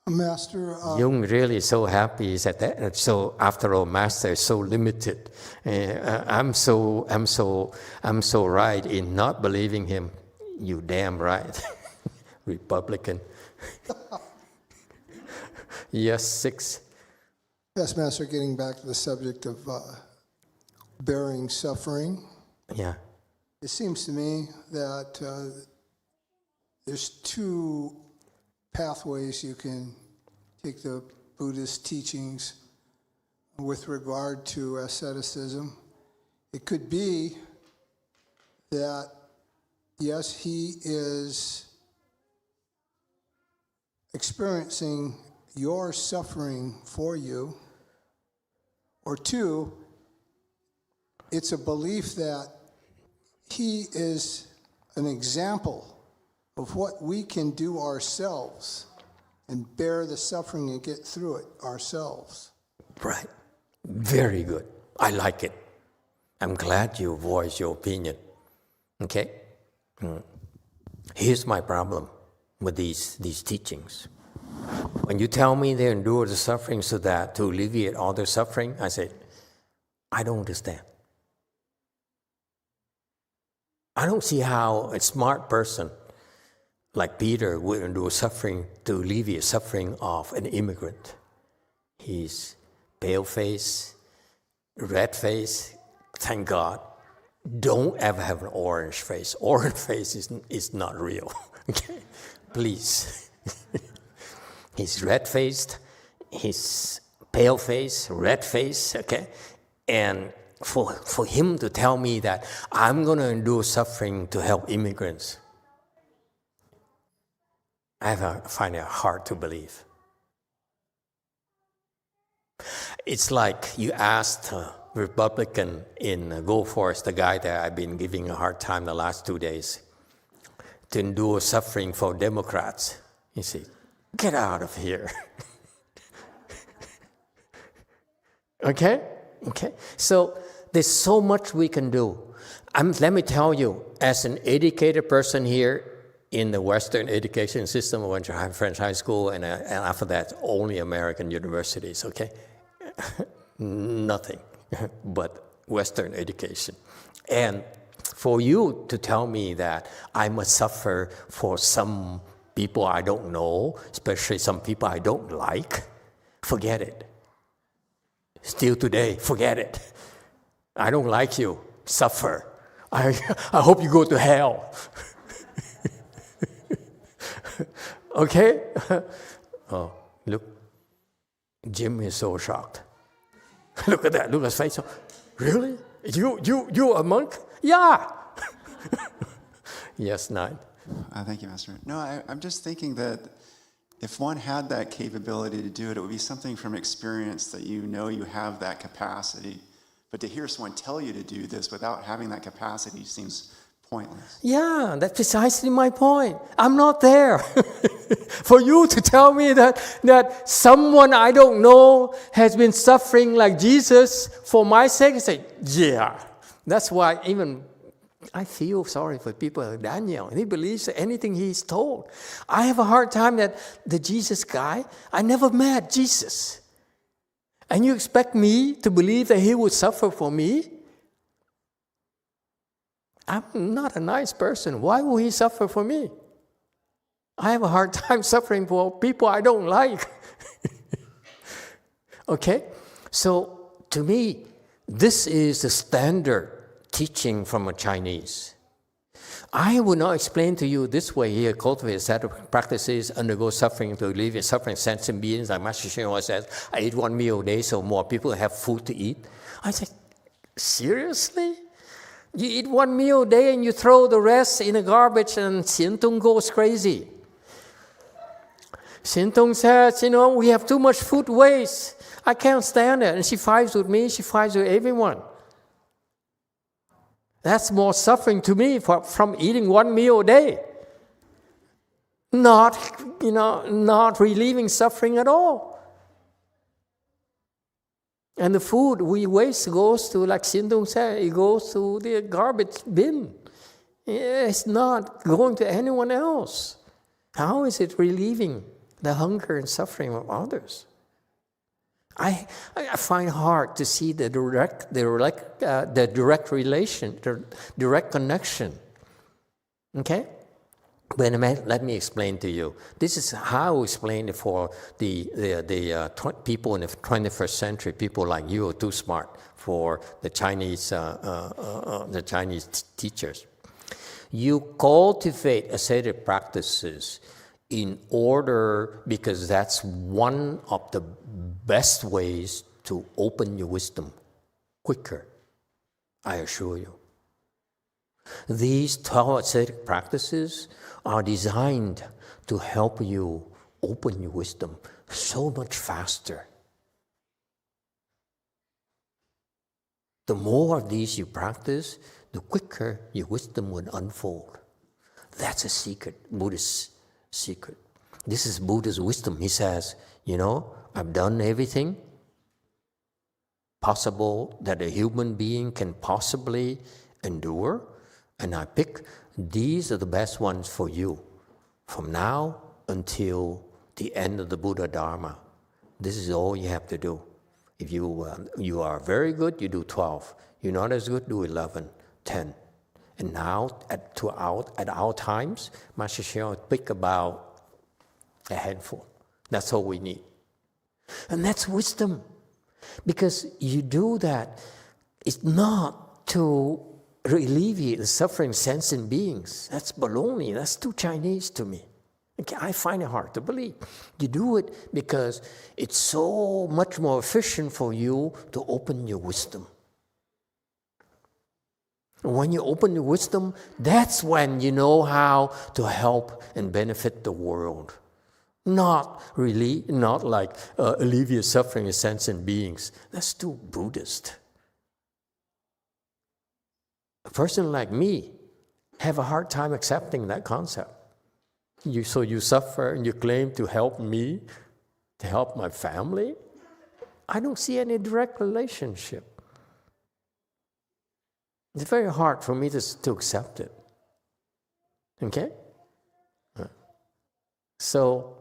Master, Jung really so happy that so after all, Master is so limited. I'm so right in not believing him. You damn right, Republican. Yes, 6. yes, Master, getting back to the subject of bearing suffering. Yeah. It seems to me that there's two pathways you can take the Buddhist teachings with regard to asceticism. It could be that, yes, he is experiencing your suffering for you, or 2, it's a belief that he is an example of what we can do ourselves and bear the suffering and get through it ourselves. Right. Very good. I like it. I'm glad you voiced your opinion. Okay? Here's my problem with these teachings. When you tell me they endure the suffering so that to alleviate all their suffering, I say, I don't understand. I don't see how a smart person like Peter would endure suffering to alleviate suffering of an immigrant. He's pale face, red face, thank God. Don't ever have an orange face. Orange face is not real. Okay? Please. He's red-faced, he's pale face, red face, okay? And for him to tell me that I'm going to endure suffering to help immigrants, I find it hard to believe. It's like you asked a Republican in Go Forest, the guy that I've been giving a hard time the last 2 days, to endure suffering for Democrats. You see, get out of here. Okay? So there's so much we can do. Let me tell you, as an educated person here in the Western education system, I went to French high school, and after that, only American universities, okay? Nothing but Western education. And for you to tell me that I must suffer for some people I don't know, especially some people I don't like, forget it. Still today, forget it. I don't like you. Suffer. I hope you go to hell. Okay? Oh, look. Jim is so shocked. Look at that. Look at his face. Really? You a monk? Yeah. Yes, Nine. Thank you, Master. No, I'm just thinking that if one had that capability to do it, it would be something from experience that you know you have that capacity. But to hear someone tell you to do this without having that capacity seems pointless. Yeah, that's precisely my point. I'm not there. For you to tell me that someone I don't know has been suffering like Jesus for my sake, I say, yeah. That's why even I feel sorry for people like Daniel. He believes anything he's told. I have a hard time that the Jesus guy, I never met Jesus. And you expect me to believe that he would suffer for me? I'm not a nice person. Why will he suffer for me? I have a hard time suffering for people I don't like. Okay? So, to me, this is the standard teaching from a Chinese. I will not explain to you this way here, cultivate a set of practices, undergo suffering to alleviate suffering, sentient beings, like Master Shinwa says, I eat 1 meal a day so more people have food to eat. I say, seriously? You eat 1 meal a day and you throw the rest in the garbage and Xintung goes crazy. Xintung says, we have too much food waste. I can't stand it. And she fights with me, she fights with everyone. That's more suffering to me from eating 1 meal a day. Not relieving suffering at all. And the food we waste goes to, like Xintung said, it goes to the garbage bin. It's not going to anyone else. How is it relieving the hunger and suffering of others? I find hard to see the direct relation, the direct connection. Okay? But let me explain to you. This is how I explain it for the people in the 21st century. People like you are too smart for the Chinese teachers. You cultivate ascetic practices in order, because that's one of the best ways to open your wisdom quicker, I assure you. These 12 ascetic practices are designed to help you open your wisdom so much faster. The more of these you practice, the quicker your wisdom will unfold. That's a secret, Buddhist secret. This is Buddha's wisdom. He says, I've done everything possible that a human being can possibly endure, and I pick these are the best ones for you from now until the end of the Buddha Dharma. This is all you have to do. If you are very good, you do 12. You're not as good, do 11, 10. And now, at our times, Master Hsien pick about a handful. That's all we need. And that's wisdom. Because you do that, it's not to alleviate the suffering sentient beings. That's baloney. That's too Chinese to me. Okay, I find it hard to believe. You do it because it's so much more efficient for you to open your wisdom. When you open your wisdom, that's when you know how to help and benefit the world. Not like alleviate suffering of sentient beings. That's too Buddhist. A person like me have a hard time accepting that concept. So you suffer and you claim to help me, to help my family? I don't see any direct relationship. It's very hard for me to accept it. Okay? So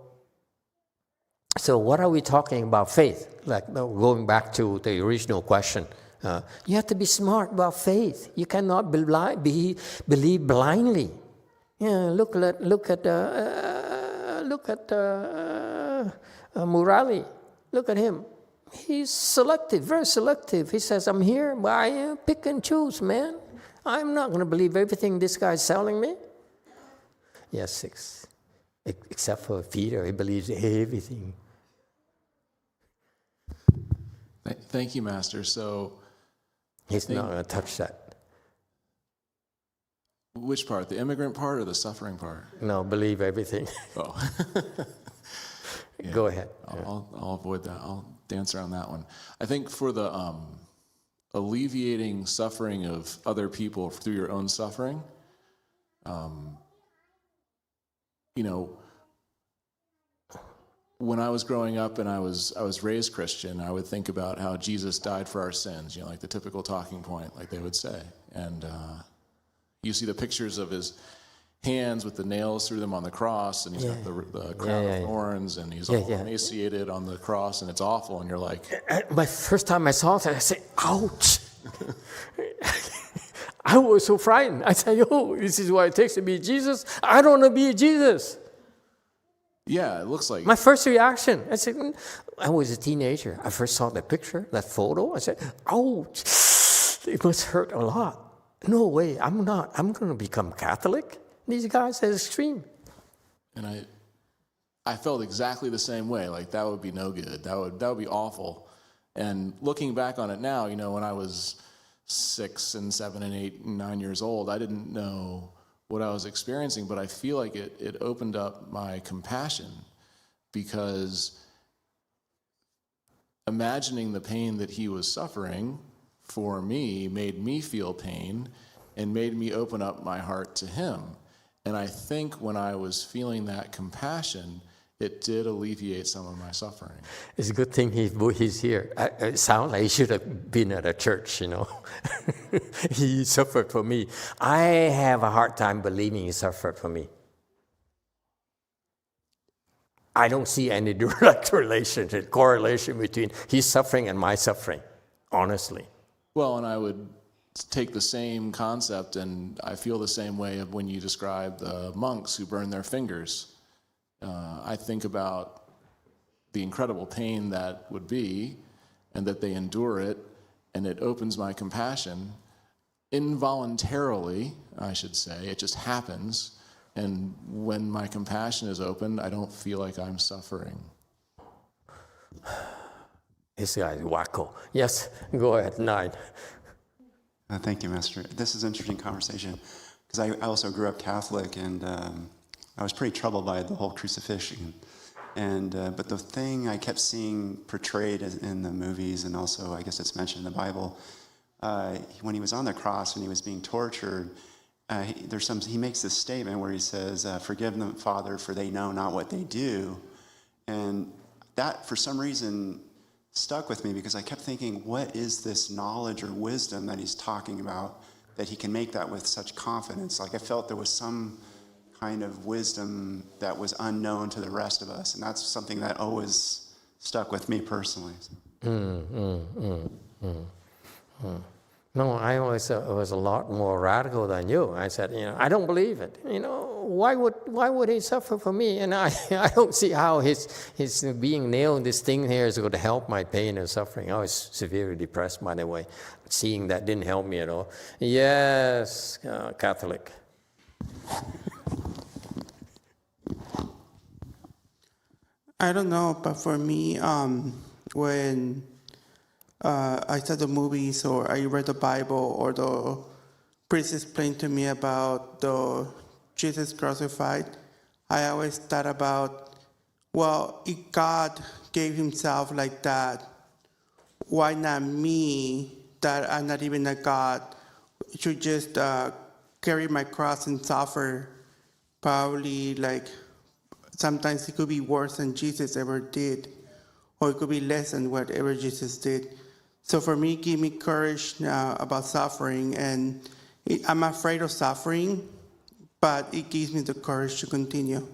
what are we talking about? Faith. Like going back to the original question. You have to be smart about faith. You cannot believe blindly. Yeah, look at Murali. Look at him. He's selective, very selective. He says, I'm here, but I pick and choose, man. I'm not going to believe everything this guy's telling me. Yes, 6. Except for Peter, he believes everything. Thank you, Master. So he's not going to touch that. Which part? The immigrant part or the suffering part? No, believe everything. Oh. Yeah. Go ahead. I'll avoid that. I'll dance around that one. I think for the alleviating suffering of other people through your own suffering, when I was growing up and I was raised Christian, I would think about how Jesus died for our sins, like the typical talking point, like they would say. And you see the pictures of his hands with the nails through them on the cross, and he's got the crown of thorns, and he's all emaciated on the cross, and it's awful, and you're like... My first time I saw that, I said, ouch! I was so frightened. I said, oh, this is what it takes to be Jesus? I don't want to be Jesus. Yeah, it looks like... My first reaction, I said, I was a teenager. I first saw that picture, that photo. I said, ouch! It must hurt a lot. No way, I'm not. I'm going to become Catholic. These guys are extreme. And I felt exactly the same way. Like, that would be no good. That would be awful. And looking back on it now, when I was 6 and 7 and 8 and 9 years old, I didn't know what I was experiencing, but I feel like it opened up my compassion, because imagining the pain that he was suffering for me made me feel pain and made me open up my heart to him. And I think when I was feeling that compassion, it did alleviate some of my suffering. It's a good thing he's here. It sounds like he should have been at a church, He suffered for me. I have a hard time believing he suffered for me. I don't see any direct correlation between his suffering and my suffering, honestly. Well, and I would take the same concept, and I feel the same way of when you describe the monks who burn their fingers. I think about the incredible pain that would be, and that they endure it, and it opens my compassion. Involuntarily, I should say, it just happens. And when my compassion is opened, I don't feel like I'm suffering. This guy is wacko. Yes, go ahead, 9. Thank you, Master. This is an interesting conversation, because I also grew up Catholic, and I was pretty troubled by the whole crucifixion. But the thing I kept seeing portrayed in the movies, and also I guess it's mentioned in the Bible, when he was on the cross and he was being tortured, he makes this statement where he says, "Forgive them, Father, for they know not what they do." And that, for some reason, stuck with me, because I kept thinking, what is this knowledge or wisdom that he's talking about, that he can make that with such confidence? Like, I felt there was some kind of wisdom that was unknown to the rest of us, and that's something that always stuck with me personally. No, I was a lot more radical than you. I said, I don't believe it. Why would he suffer for me? And I don't see how his being nailed in this thing here is going to help my pain and suffering. I was severely depressed, by the way. Seeing that didn't help me at all. Yes, Catholic. I don't know, but for me, when I saw the movies or I read the Bible or the priest explained to me about the Jesus crucified, I always thought about, well, if God gave himself like that, why not me, that I'm not even a God, should just carry my cross and suffer? Probably like sometimes it could be worse than Jesus ever did, or it could be less than whatever Jesus did. So for me, give me courage now about suffering, and I'm afraid of suffering, but it gives me the courage to continue.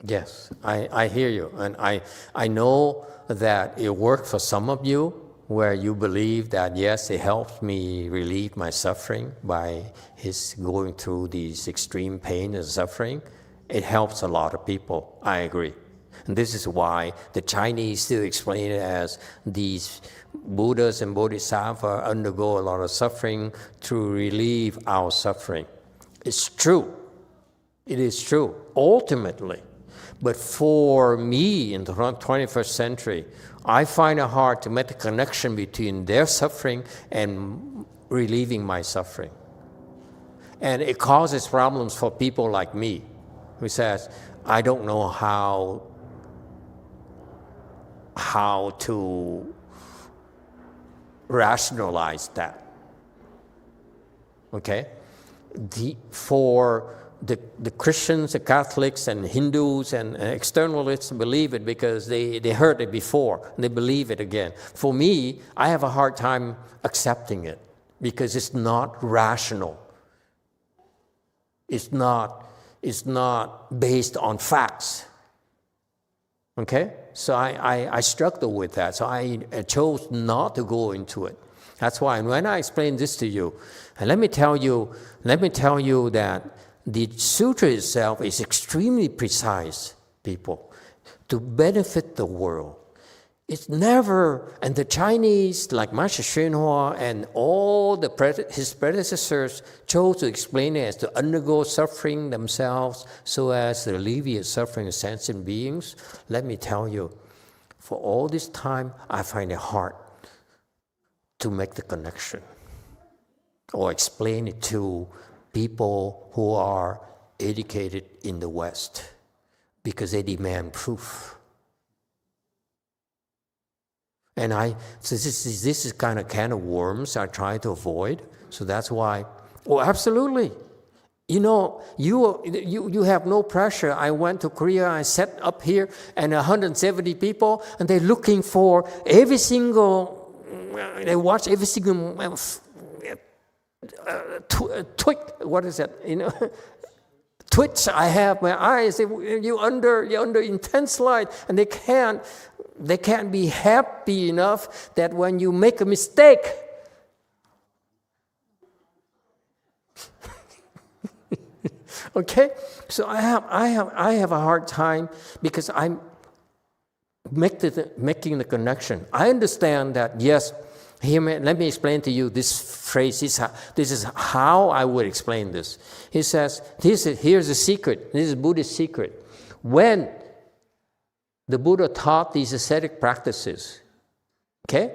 Yes, I hear you, and I know that it worked for some of you, where you believe that, yes, it helps me relieve my suffering by his going through these extreme pain and suffering. It helps a lot of people, I agree. And this is why the Chinese still explain it as these Buddhas and Bodhisattvas undergo a lot of suffering to relieve our suffering. It's true. It is true, ultimately. But for me in the 21st century, I find it hard to make the connection between their suffering and relieving my suffering. And it causes problems for people like me, who says, I don't know how to rationalize that. Okay? For the Christians, the Catholics, and Hindus, and externalists believe it because they heard it before, and they believe it again. For me, I have a hard time accepting it because it's not rational. It's not based on facts. Okay? So I struggle with that. So I chose not to go into it. That's why when I explain this to you, and let me tell you that the sutra itself is extremely precise, people, to benefit the world. It's never, and the Chinese, like Master Xuanhua and all his predecessors, chose to explain it as to undergo suffering themselves so as to alleviate suffering of sentient beings. Let me tell you, for all this time, I find it hard to make the connection or explain it to people who are educated in the West because they demand proof. And so this is kind of can of worms I try to avoid. So that's why, absolutely. You have no pressure. I went to Korea, I sat up here, and 170 people, and they're looking for every single, they watch every single what is that? Twitch I have my eyes. You're under intense light, and they can't be happy enough that when you make a mistake, okay. So I have a hard time because I'm making the connection. I understand that, yes. Let me explain to you this phrase. This is how I would explain this. He says, here's the secret. This is Buddhist secret. When the Buddha taught these ascetic practices, okay,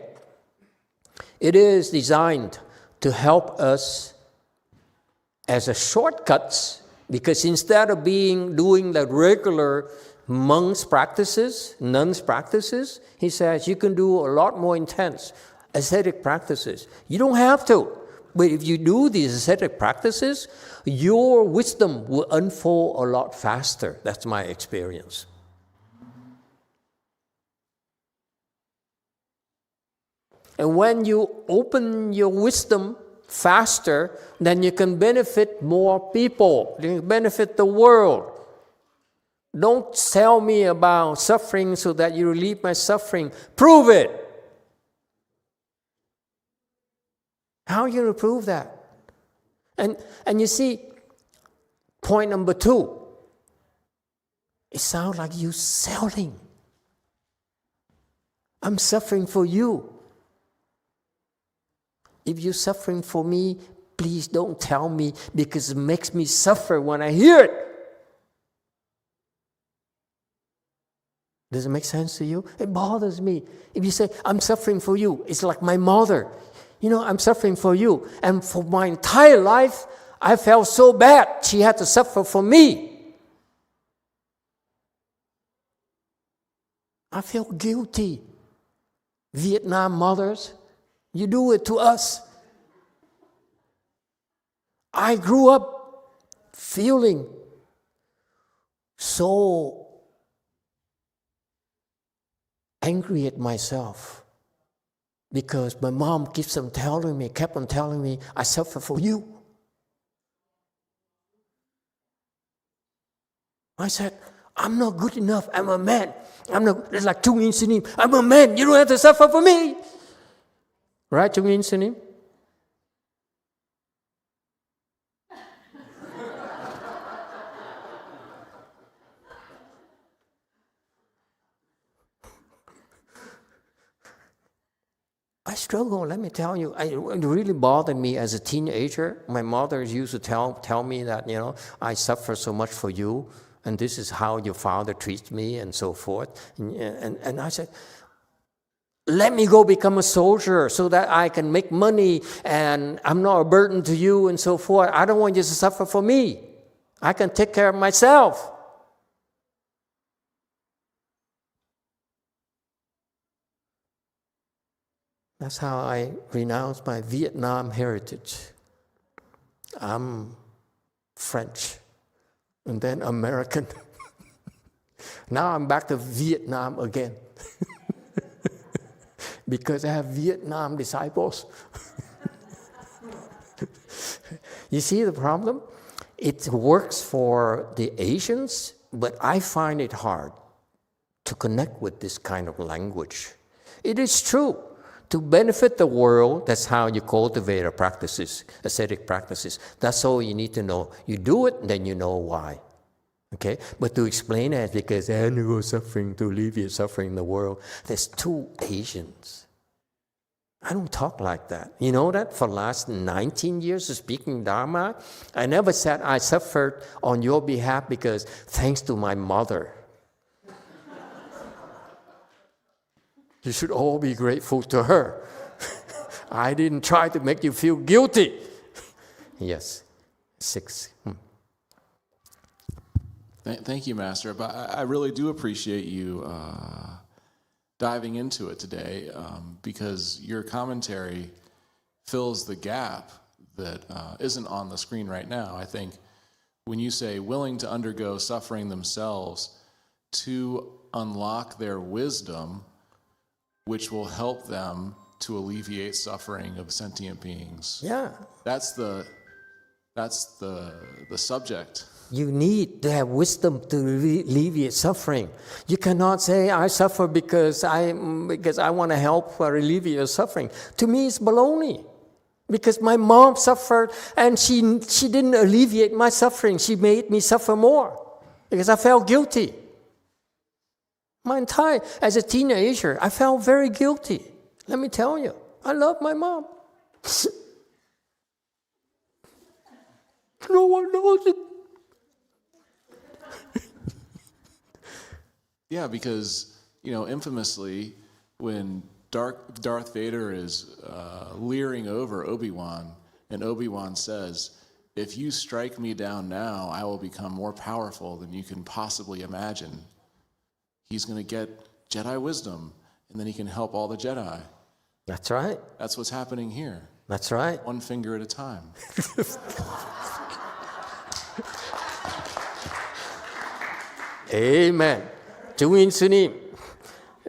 it is designed to help us as a shortcuts, because instead of doing the regular nuns practices, he says you can do a lot more intense ascetic practices. You don't have to, but if you do these ascetic practices, your wisdom will unfold a lot faster. That's my experience. And when you open your wisdom faster, then you can benefit more people. You can benefit the world. Don't tell me about suffering so that you relieve my suffering. Prove it. How are you going to prove that? And you see, point number 2, it sounds like you selling. I'm suffering for you. If you're suffering for me, please don't tell me because it makes me suffer when I hear it. Does it make sense to you? It bothers me. If you say, I'm suffering for you, it's like my mother. I'm suffering for you. And for my entire life, I felt so bad. She had to suffer for me. I feel guilty. Vietnam mothers, you do it to us. I grew up feeling so angry at myself because my mom kept on telling me, I suffer for you. I said, I'm not good enough. I'm a man. It's like Trung In Sunim. I'm a man. You don't have to suffer for me. Right, Trung In Sunim? I struggle, let me tell you. It really bothered me as a teenager. My mother used to tell me that, I suffer so much for you, and this is how your father treats me, and so forth. And I said, let me go become a soldier so that I can make money, and I'm not a burden to you, and so forth. I don't want you to suffer for me. I can take care of myself. That's how I renounced my Vietnam heritage. I'm French and then American. Now I'm back to Vietnam again because I have Vietnam disciples. You see the problem? It works for the Asians, but I find it hard to connect with this kind of language. It is true. To benefit the world, that's how you cultivate ascetic practices. That's all you need to know. You do it, then you know why. Okay? But to explain it, because I go suffering to alleviate suffering in the world, there's too Asians. I don't talk like that. You know that? For the last 19 years of speaking Dharma, I never said I suffered on your behalf because thanks to my mother. You should all be grateful to her. I didn't try to make you feel guilty. Yes. 6. Thank you, Master. But I really do appreciate you diving into it today because your commentary fills the gap that isn't on the screen right now. I think when you say willing to undergo suffering themselves to unlock their wisdom, which will help them to alleviate suffering of sentient beings. Yeah. That's the subject. You need to have wisdom to alleviate suffering. You cannot say, I suffer because I want to help alleviate your suffering. To me, it's baloney. Because my mom suffered and she didn't alleviate my suffering. She made me suffer more because I felt guilty. As a teenager, I felt very guilty. Let me tell you, I love my mom. No one knows it. Yeah, because, infamously, when Darth Vader is leering over Obi-Wan, and Obi-Wan says, if you strike me down now, I will become more powerful than you can possibly imagine. He's going to get Jedi wisdom, and then he can help all the Jedi. That's right. That's what's happening here. That's right. One finger at a time. Amen. Trung In Sunim,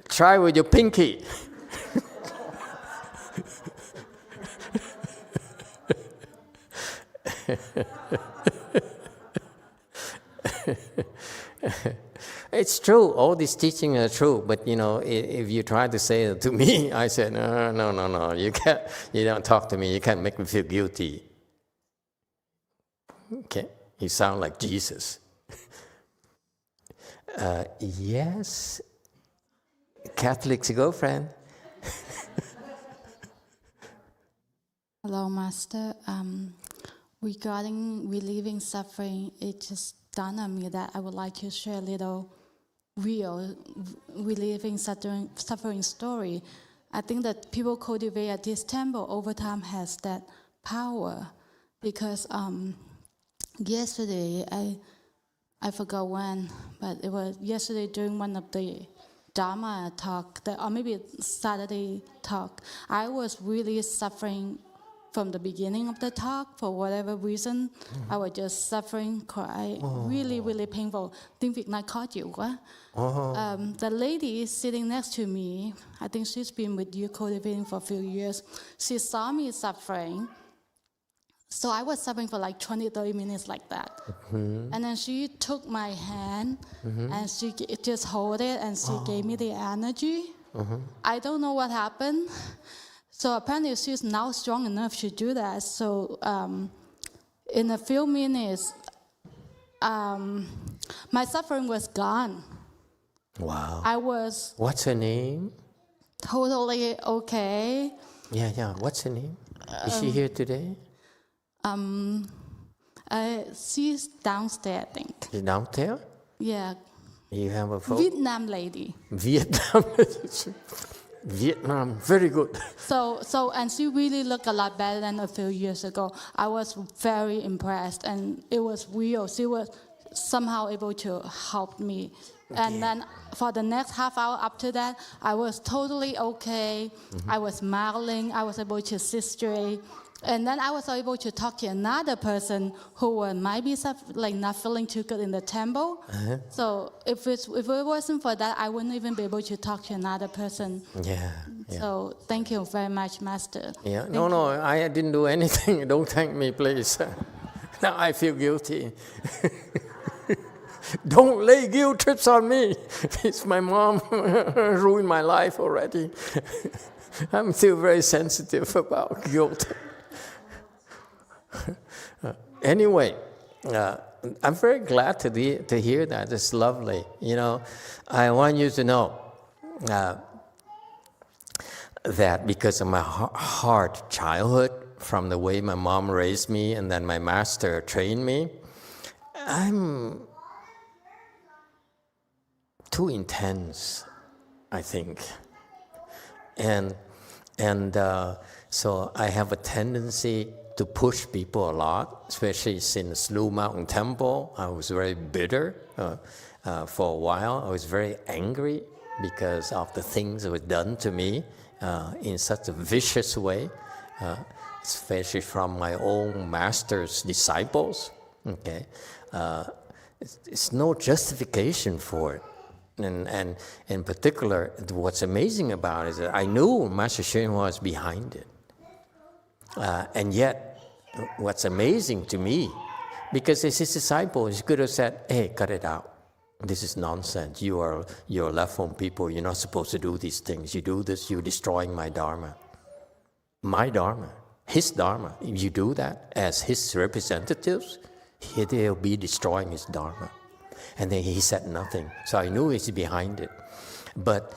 try with your pinky. it's true. All these teachings are true. But, if you try to say it to me, I said, no. You don't talk to me. You can't make me feel guilty. Okay? You sound like Jesus. Yes. Catholic's girlfriend. Hello, Master. Regarding relieving suffering, it just dawned on me that I would like to share a little real relieving suffering story. I think that people cultivate at this temple over time has that power, because yesterday, I forgot when, but it was yesterday during one of the Dharma talk, or maybe Saturday talk, I was really suffering from the beginning of the talk. For whatever reason, I was just suffering, cry, really, really painful. Tiếng Việt nói khó chịu quá. The lady sitting next to me, I think she's been with you cultivating for a few years. She saw me suffering. So I was suffering for like 20, 30 minutes like that. And then she took my hand and she just held it and she gave me the energy. I don't know what happened. So apparently she's now strong enough to do that. So in a few minutes, my suffering was gone. Wow. I was... What's her name? Totally okay. Yeah. What's her name? Is she here today? She's downstairs, I think. She's downstairs? Yeah. You have a phone? Vietnam lady. Vietnam, very good. So, and she really looked a lot better than a few years ago. I was very impressed, and it was real. She was somehow able to help me. And then for the next half hour after that, I was totally okay. I was smiling. I was able to sit straight. And then I was able to talk to another person who might be not feeling too good in the temple. So if it wasn't for that, I wouldn't even be able to talk to another person. Yeah. So thank you very much, Master. Yeah. No, I didn't do anything. Don't thank me, please. Now I feel guilty. Don't lay guilt trips on me. It's my mom ruined my life already. I'm still very sensitive about guilt. Anyway, I'm very glad to hear that. It's lovely. I want you to know that because of my hard childhood, from the way my mom raised me and then my master trained me, I'm too intense, I think. And so I have a tendency to push people a lot, especially in the Slough Mountain Temple. I was very bitter for a while. I was very angry because of the things that were done to me in such a vicious way, especially from my own master's disciples. Okay, it's no justification for it. And in particular, what's amazing about it is that I knew Master Hsuan was behind it. And yet, what's amazing to me, because as his disciple, he could have said, hey, cut it out. This is nonsense. You're left home people. You're not supposed to do these things. You do this, you're destroying my Dharma. My Dharma, his Dharma. If you do that as his representatives, they'll be destroying his Dharma. And then he said nothing. So I knew he's behind it. But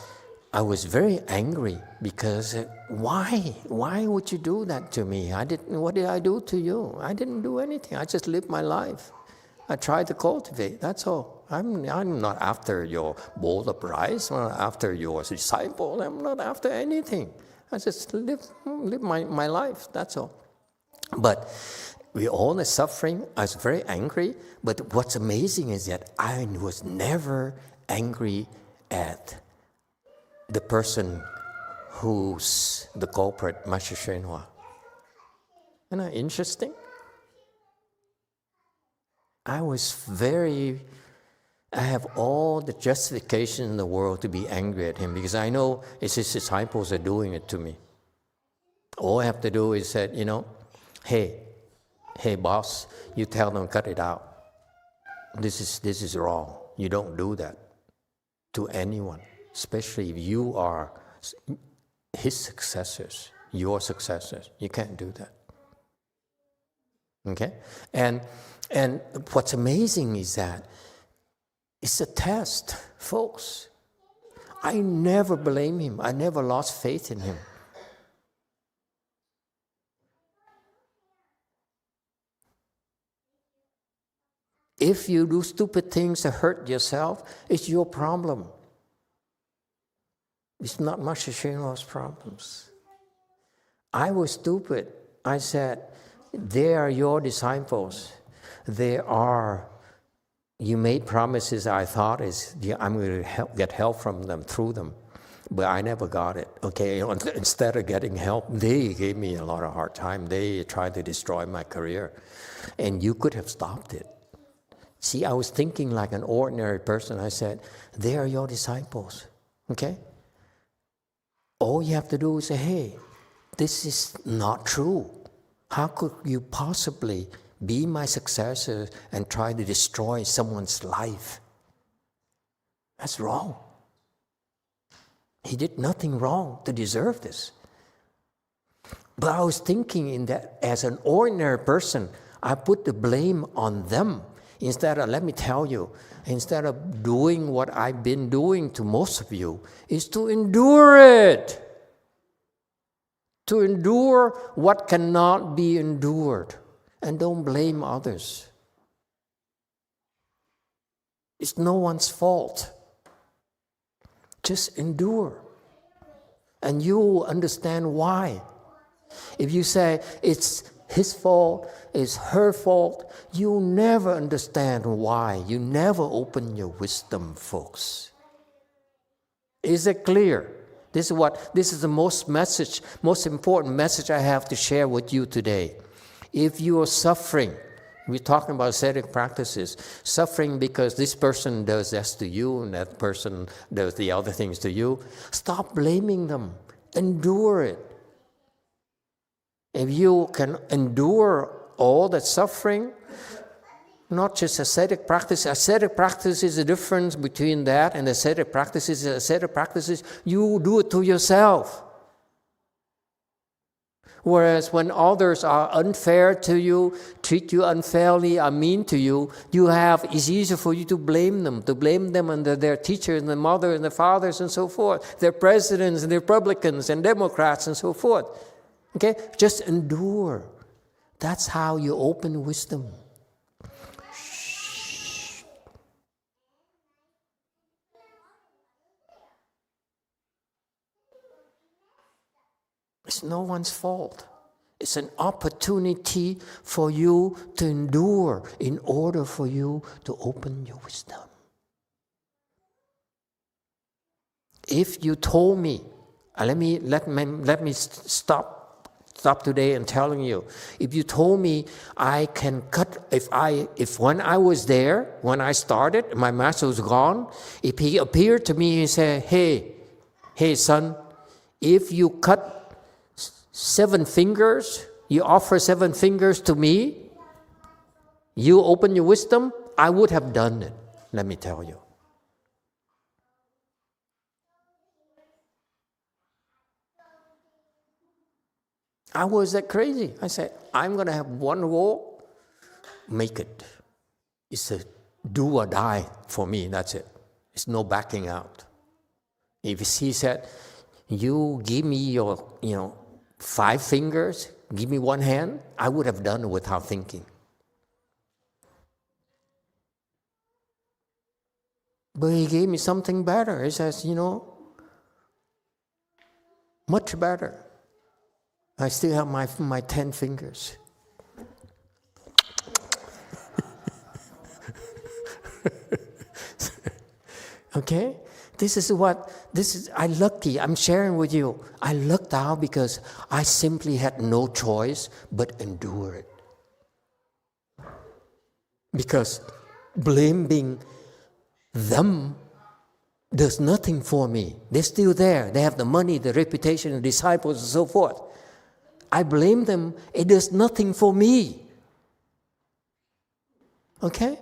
I was very angry because why? Why would you do that to me? What did I do to you? I didn't do anything. I just lived my life. I tried to cultivate. That's all. I'm not after your bowl of rice. I'm not after your disciple. I'm not after anything. I just live my life. That's all. But we all are suffering. I was very angry. But what's amazing is that I was never angry at the person who's the culprit, Master Hsuan. Isn't that interesting? I have all the justification in the world to be angry at him because I know it's his disciples are doing it to me. All I have to do is say, hey boss, you tell them cut it out. This is wrong. You don't do that. to anyone, especially if you are his successors, your successors. You can't do that. Okay? And what's amazing is that it's a test, folks. I never blame him. I never lost faith in him. If you do stupid things to hurt yourself, it's your problem. It's not Master Shenhua's problems. I was stupid. I said, they are your disciples. You made promises I thought I'm going to get help from them, through them. But I never got it, okay? Instead of getting help, they gave me a lot of hard time. They tried to destroy my career. And you could have stopped it. See, I was thinking like an ordinary person. I said, they are your disciples, okay? All you have to do is say, hey, this is not true. How could you possibly be my successor and try to destroy someone's life? That's wrong. He did nothing wrong to deserve this. But I was thinking in that as an ordinary person, I put the blame on them. Instead of, let me tell you, instead of doing what I've been doing to most of you, is to endure it. To endure what cannot be endured. And don't blame others. It's no one's fault. Just endure. And you will understand why. If you say it's his fault, it's her fault, you'll never understand why. You never open your wisdom, folks. Is it clear? This is the most important message I have to share with you today. If you are suffering, we're talking about ascetic practices, suffering because this person does this to you and that person does the other things to you, stop blaming them. Endure it. If you can endure all that suffering, not just ascetic practice. Ascetic practice is the difference between that and ascetic practices. Ascetic practices, you do it to yourself. Whereas when others are unfair to you, treat you unfairly, are mean to you, it's easier for you to blame them under their teachers and their mothers and their fathers and so forth, their presidents and the Republicans and Democrats and so forth. Okay? Just endure. That's how you open wisdom. Shh. It's no one's fault. It's an opportunity for you to endure in order for you to open your wisdom. If you told me, let me stop today and telling you. If you told me I can cut, if when I was there, when I started, my master was gone, if he appeared to me and said, hey son, if you cut 7 fingers, you offer 7 fingers to me, you open your wisdom, I would have done it, let me tell you. I was that crazy. I said, I'm going to have one goal, make it. It's a do or die for me, that's it. It's no backing out. If he said, you give me your, 5 fingers, give me 1 hand, I would have done it without thinking. But he gave me something better. He says, much better. I still have my 10 fingers. Okay? I'm sharing with you. I lucked out because I simply had no choice but endure it. Because blaming them does nothing for me. They're still there. They have the money, the reputation, the disciples, and so forth. I blame them. It does nothing for me. Okay?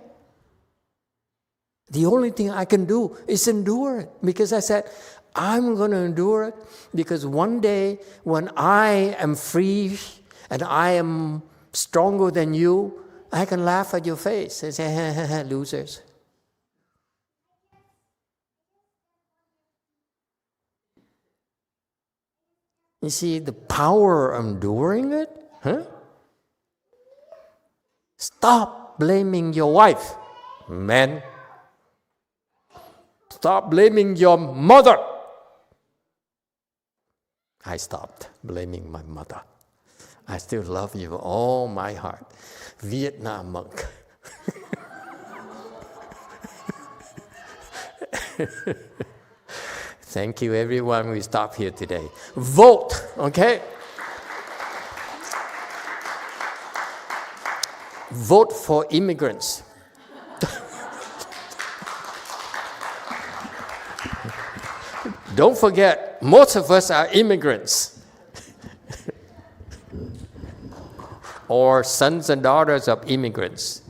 The only thing I can do is endure it, because I said, I'm going to endure it because one day when I am free and I am stronger than you, I can laugh at your face and say, losers. You see the power of enduring it? Huh? Stop blaming your wife, men. Stop blaming your mother. I stopped blaming my mother. I still love you with all my heart. Vietnam monk. Thank you, everyone. We stop here today. Vote, okay? Vote for immigrants. Don't forget, most of us are immigrants or sons and daughters of immigrants.